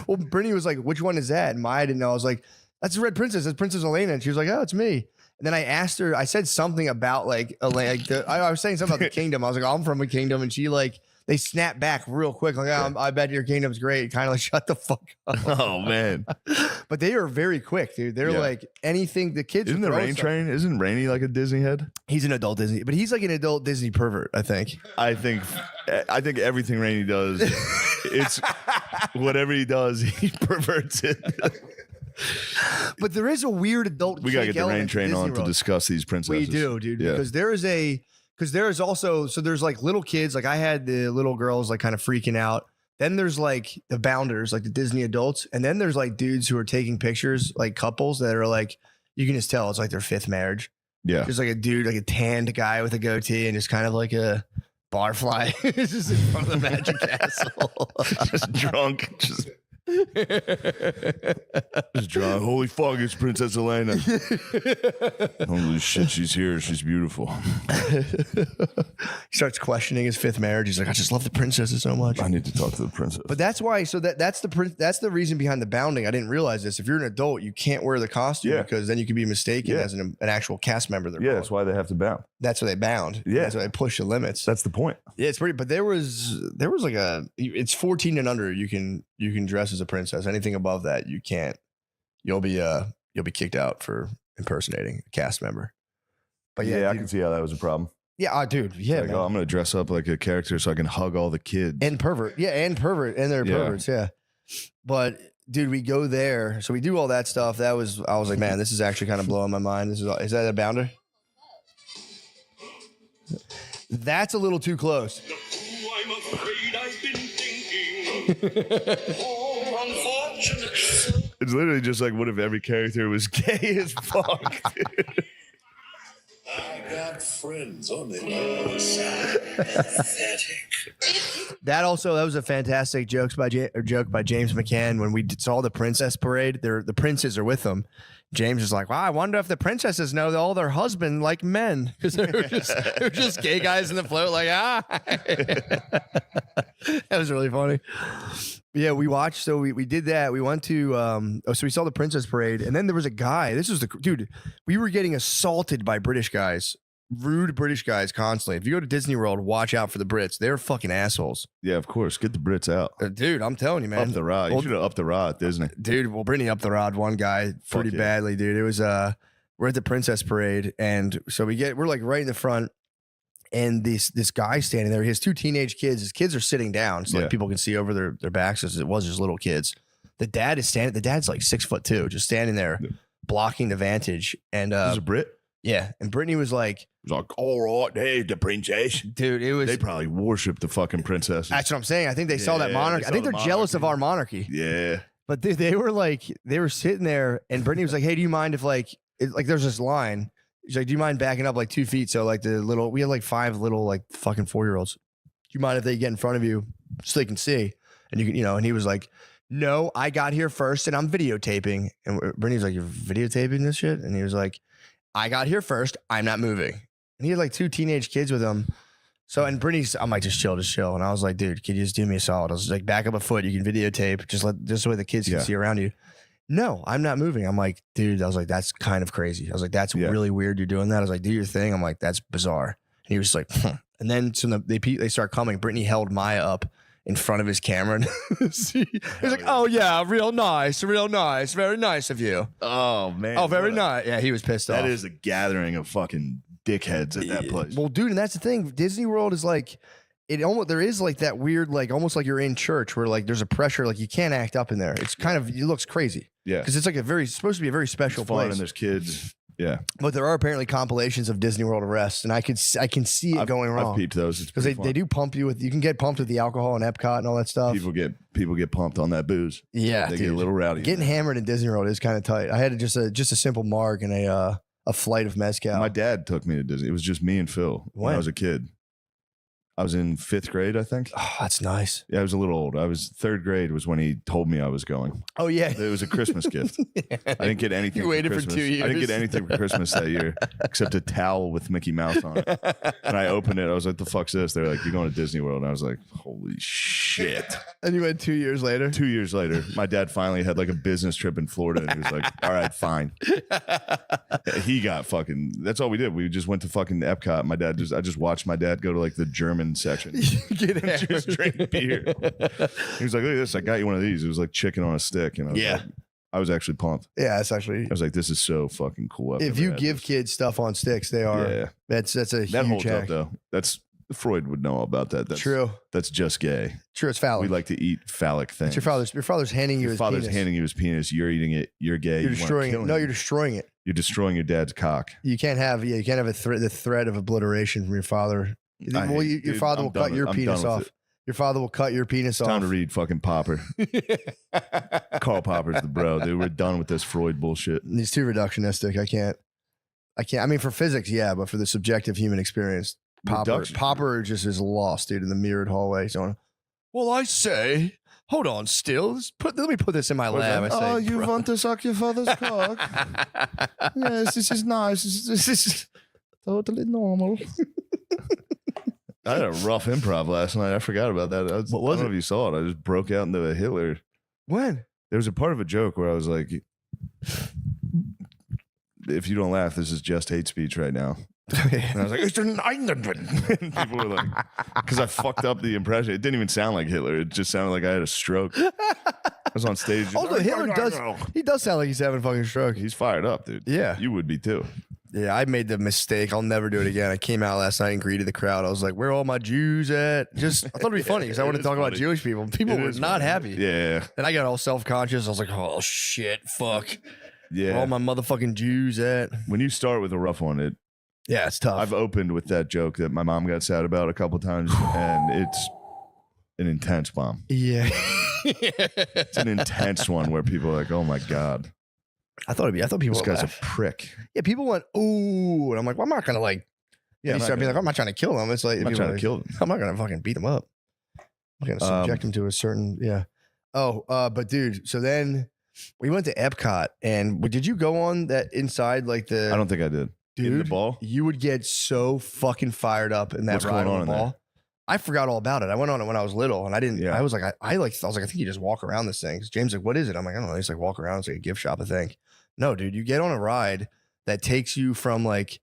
Well, Brittany was like, which one is that? And Maya didn't know. I was like, that's the Red Princess. That's Princess Elena. And she was like, oh, it's me. And then I asked her, I said something about like Elena. Like I was saying something about the kingdom. I was like, oh, I'm from a kingdom. And she like, they snapped back real quick. Like, oh, I bet your kingdom's great. Kind of like, shut the fuck up. Oh, man. But they are very quick, dude. They're Yeah. like anything. The kids. Isn't the throw Rain stuff. Train? Isn't Rainy like a Disney head? He's an adult Disney, but he's like an adult Disney pervert, I think. I think everything Rainy does, it's whatever he does, he perverts it. But there is a weird adult. We gotta kink get the Rain element Train Disney on to World. discuss these princesses. We do, dude. Yeah. Because there's also, so there's like little kids. Like I had the little girls like kind of freaking out. Then there's like the bounders, like the Disney adults. And then there's like dudes who are taking pictures, like couples that are like, you can just tell it's like their fifth marriage. Yeah. Just like a dude, like a tanned guy with a goatee and just kind of like a barfly. It's just in front of the Magic Castle. Just drunk. Just drunk. Holy fuck, it's Princess Elena. Holy shit, she's here. She's beautiful. He starts questioning his fifth marriage. He's like, I just love the princesses so much. I need to talk to the princess. But that's why. So that's the reason behind the bounding. I didn't realize this. If you're an adult, you can't wear the costume because then you could be mistaken as an actual cast member. Yeah, that's why they have to bound. That's why they bound. Yeah. That's why they push the limits. That's the point. Yeah, it's pretty. But there was like it's 14 and under. You can dress as a princess. Anything above that, you can't. You'll be kicked out for impersonating a cast member. But yeah, I dude, can see how that was a problem. yeah, dude, yeah, Like, man. oh, I'm gonna dress up like a character so I can hug all the kids. And pervert, yeah, and pervert, and they're Yeah. perverts, yeah. But dude, we go there, so we do all that stuff. I was like, man, this is actually kind of blowing my mind. Is that a bounder? That's a little too close. I'm afraid I've been thinking. Oh, unfortunately. It's literally just like, what if every character was gay as fuck? Dude? I got friends on the other side. Pathetic. That was a fantastic joke by James McCann when we saw the princess parade. The princes are with them. James is like, wow, I wonder if the princesses know that all their husband like men because they're just gay guys in the float like That was really funny. Yeah, we watched. So we did that. We went to so we saw the princess parade, and then there was a guy. This was dude. We were getting assaulted by British guys rude British guys constantly. If you go to Disney World, watch out for the Brits. They're fucking assholes. Yeah, of course. Get the Brits out. Dude, I'm telling you, man. Up the rod. You Well, should have upped the rod at Disney. Dude, well, Brittany up the rod one guy pretty yeah. badly, dude. It was we're at the Princess Parade, and so we're like right in the front, and this guy standing there. He has 2 teenage kids. His kids are sitting down, so like Yeah. people can see over their backs as it was just little kids. The dad is standing. The dad's like 6'2", just standing there, Yeah. blocking the vantage. And This is a Brit. yeah, and Brittany was like, He's like, all right, there's the princess. dude, it was. They probably worship the fucking princess. That's what I'm saying. I think they saw that Yeah, monarchy. they I think saw they're the jealous of monarchy. our monarchy. Yeah. But they were sitting there, and Brittany was like, "Hey, do you mind if like there's this line?" She's like, "Do you mind backing up like 2 feet so like we had like 5 little like fucking 4-year-olds. Do you mind if they get in front of you so they can see?" And you can, and he was like, "No, I got here first, and I'm videotaping." And Brittany was like, "You're videotaping this shit?" And he was like, "I got here first. I'm not moving." And he had like 2 teenage kids with him. So, and Brittany's, I'm like, just chill. And I was like, dude, can you just do me a solid? I was like, back up a foot. You can videotape. Just so the kids can Yeah. see around you. No, I'm not moving. I'm like, dude, I was like, that's kind of crazy. I was like, that's Yeah. really weird you're doing that. I was like, do your thing. I'm like, that's bizarre. And he was like, And then so they start coming. Brittany held Maya up in front of his camera. And he was like, oh, yeah, real nice. Very nice of you. Oh, man. Oh, very what a- nice. Yeah, he was pissed off. That is a gathering of fucking dickheads at that place. Well, dude, and that's the thing. Disney World is like, there is like that weird, like almost like you're in church where like there's a pressure, like you can't act up in there. It's kind of, it looks crazy Yeah. because it's like supposed to be a very special It's fun place. and there's kids. Yeah. But there are apparently compilations of Disney World arrests, and I can see it going I've wrong peeped those. It's because pretty they fun. do pump you with. You can get pumped with the alcohol and Epcot and all that stuff. People get pumped on that booze. Yeah, They dude. get a little rowdy. Getting hammered in Disney World is kind of tight. I had just a simple marg and a flight of mezcal. My dad took me to Disney. It was just me and Phil when When? I was a kid. I was in 5th grade, I think. Oh, that's nice. Yeah, I was a little old. I was 3rd grade was when he told me I was going. Oh yeah, It was a Christmas gift. I didn't get anything. You waited for Christmas. 2 years. I didn't get anything for Christmas that year except a towel with Mickey Mouse on it. And I opened it. I was like, "The fuck's this?" They're like, "You're going to Disney World." And I was like, "Holy shit!" And you went 2 years later. 2 years later, my dad finally had like a business trip in Florida, and he was like, "All right, fine." He got fucking. That's all we did. We just went to fucking Epcot. I just watched my dad go to like the German section. Get And just drink beer. He was like, "Look at this! I got you one of these." It was like chicken on a stick, and I was Yeah. like, I was actually pumped. Yeah, it's actually. I was like, "This is so fucking cool." I've If never you had give this. kids stuff on sticks, they are. yeah, That's a that huge holds up hack. though. That's Freud would know about that. That's True. That's just gay. True. It's phallic. We like to eat phallic things. It's your father's handing you Your his father's penis. handing you his penis. You're eating it. You're gay. You're you wanna destroying kill it. No, him. you're destroying it. You're destroying your dad's cock. You can't have the threat of obliteration from your father. Well, your Dude, father I'm will done cut with- your I'm penis done with off. it. Your father will cut your penis It's time off. to read fucking Popper. Karl Popper's the bro, dude. We're done with this Freud bullshit. He's too reductionistic. I can't. I mean, for physics, yeah, but for the subjective human experience, Reduction. Popper just is lost, dude, in the mirrored hallway. So, well, I say, hold on, still. Let me put this in my What is lab. that? I say, Oh, you bro. want to suck your father's cock? Yes, this is nice. This is totally normal. I had a rough improv last night. I forgot about that. What was I don't know it? if you saw it. I just broke out into a Hitler. When? There was a part of a joke where I was like, if you don't laugh, this is just hate speech right now. And I was like, it's and people were like, because I fucked up the impression. It didn't even sound like Hitler. It just sounded like I had a stroke. I was on stage. just, Also, Hitler does sound like he's having a fucking stroke. He's fired up, dude. Yeah. You would be too. Yeah, I made the mistake. I'll never do it again. I came out last night and greeted the crowd. I was like, where are all my Jews at? I thought it'd be funny because I It want to is talk about funny. Jewish people. People It were is not funny. happy. Yeah. And I got all self-conscious. I was like, oh, shit, fuck. Where Yeah. all my motherfucking Jews at? When you start with a rough one, Yeah, it's tough. I've opened with that joke that my mom got sad about a couple times, and it's an intense bomb. yeah. It's an intense one where people are like, "Oh my god, I thought people this would guy's laugh. a prick." Yeah, people went, ooh. And I'm like, well, I'm not going to like, Yeah, you start being like, I'm not trying to kill them. It's like, I'm not people trying are to kill them. I'm not going to fucking beat them up. I'm going to subject them to a certain, yeah. Oh, but dude, so then we went to Epcot and did you go on that inside like the, I don't think I did. dude, In the ball? you would get so fucking fired up in that What's ride going on on the in ball. there? I forgot all about it. I went on it when I was little and I didn't, Yeah. I was like, I was like, I think you just walk around this thing. 'Cause James like, what is it? I'm like, I don't know. He's like, walk around. It's like a gift shop, I think. No, dude, you get on a ride that takes you from like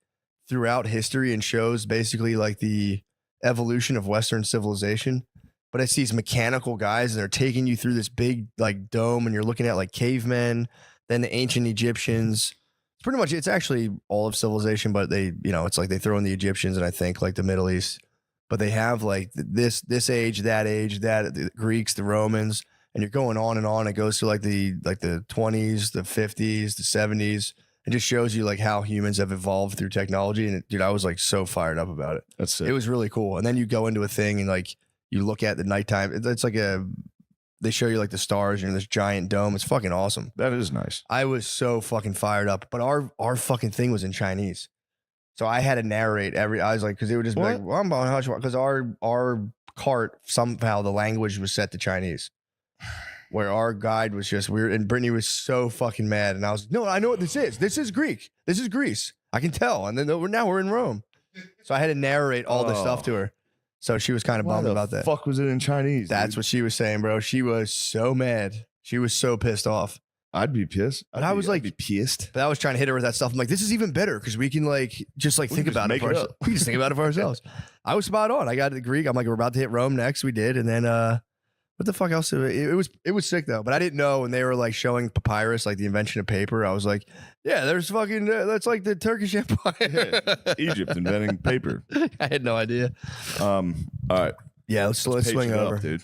throughout history and shows basically like the evolution of Western civilization. But it's these mechanical guys, and they're taking you through this big like dome, and you're looking at like cavemen, then the ancient Egyptians. It's pretty much, it's actually all of civilization, but they, you know, it's like they throw in the Egyptians and I think like the Middle East. But they have like this age, that the Greeks, the Romans, and you're going on and on. It goes to like the 20s, the 50s, the 70s. It just shows you like how humans have evolved through technology. And dude, I was like so fired up about it. That's it. It was really cool. And then you go into a thing and like you look at the nighttime. It's like they show you like the stars in this giant dome. It's fucking awesome. That is nice. I was so fucking fired up. But our fucking thing was in Chinese. So I had to narrate I was like, because they would just be like, well, I'm on hush, because our cart, somehow the language was set to Chinese. Where our guide was just weird, and Brittany was so fucking mad, and I was no, I know what this is. This is Greek. This is Greece. I can tell. And then now we're in Rome, so I had to narrate all this stuff to her. So she was kind of bummed about that. Fuck was it in Chinese? That's what she was saying, bro. She was so mad. She was so pissed off. I'd be pissed. I was like, I'd be pissed. But I was trying to hit her with that stuff. I'm like, this is even better because we can like just like think about it for ourselves. We can just think about it for ourselves. I was spot on. I got the Greek. I'm like, we're about to hit Rome next. We did, and then what the fuck else? It was sick though. But I didn't know when they were like showing papyrus, like the invention of paper. I was like, yeah, there's fucking that's like the Turkish Empire, Yeah, Egypt inventing paper. I had no idea. All right, Yeah, let's page swing it up, over. dude.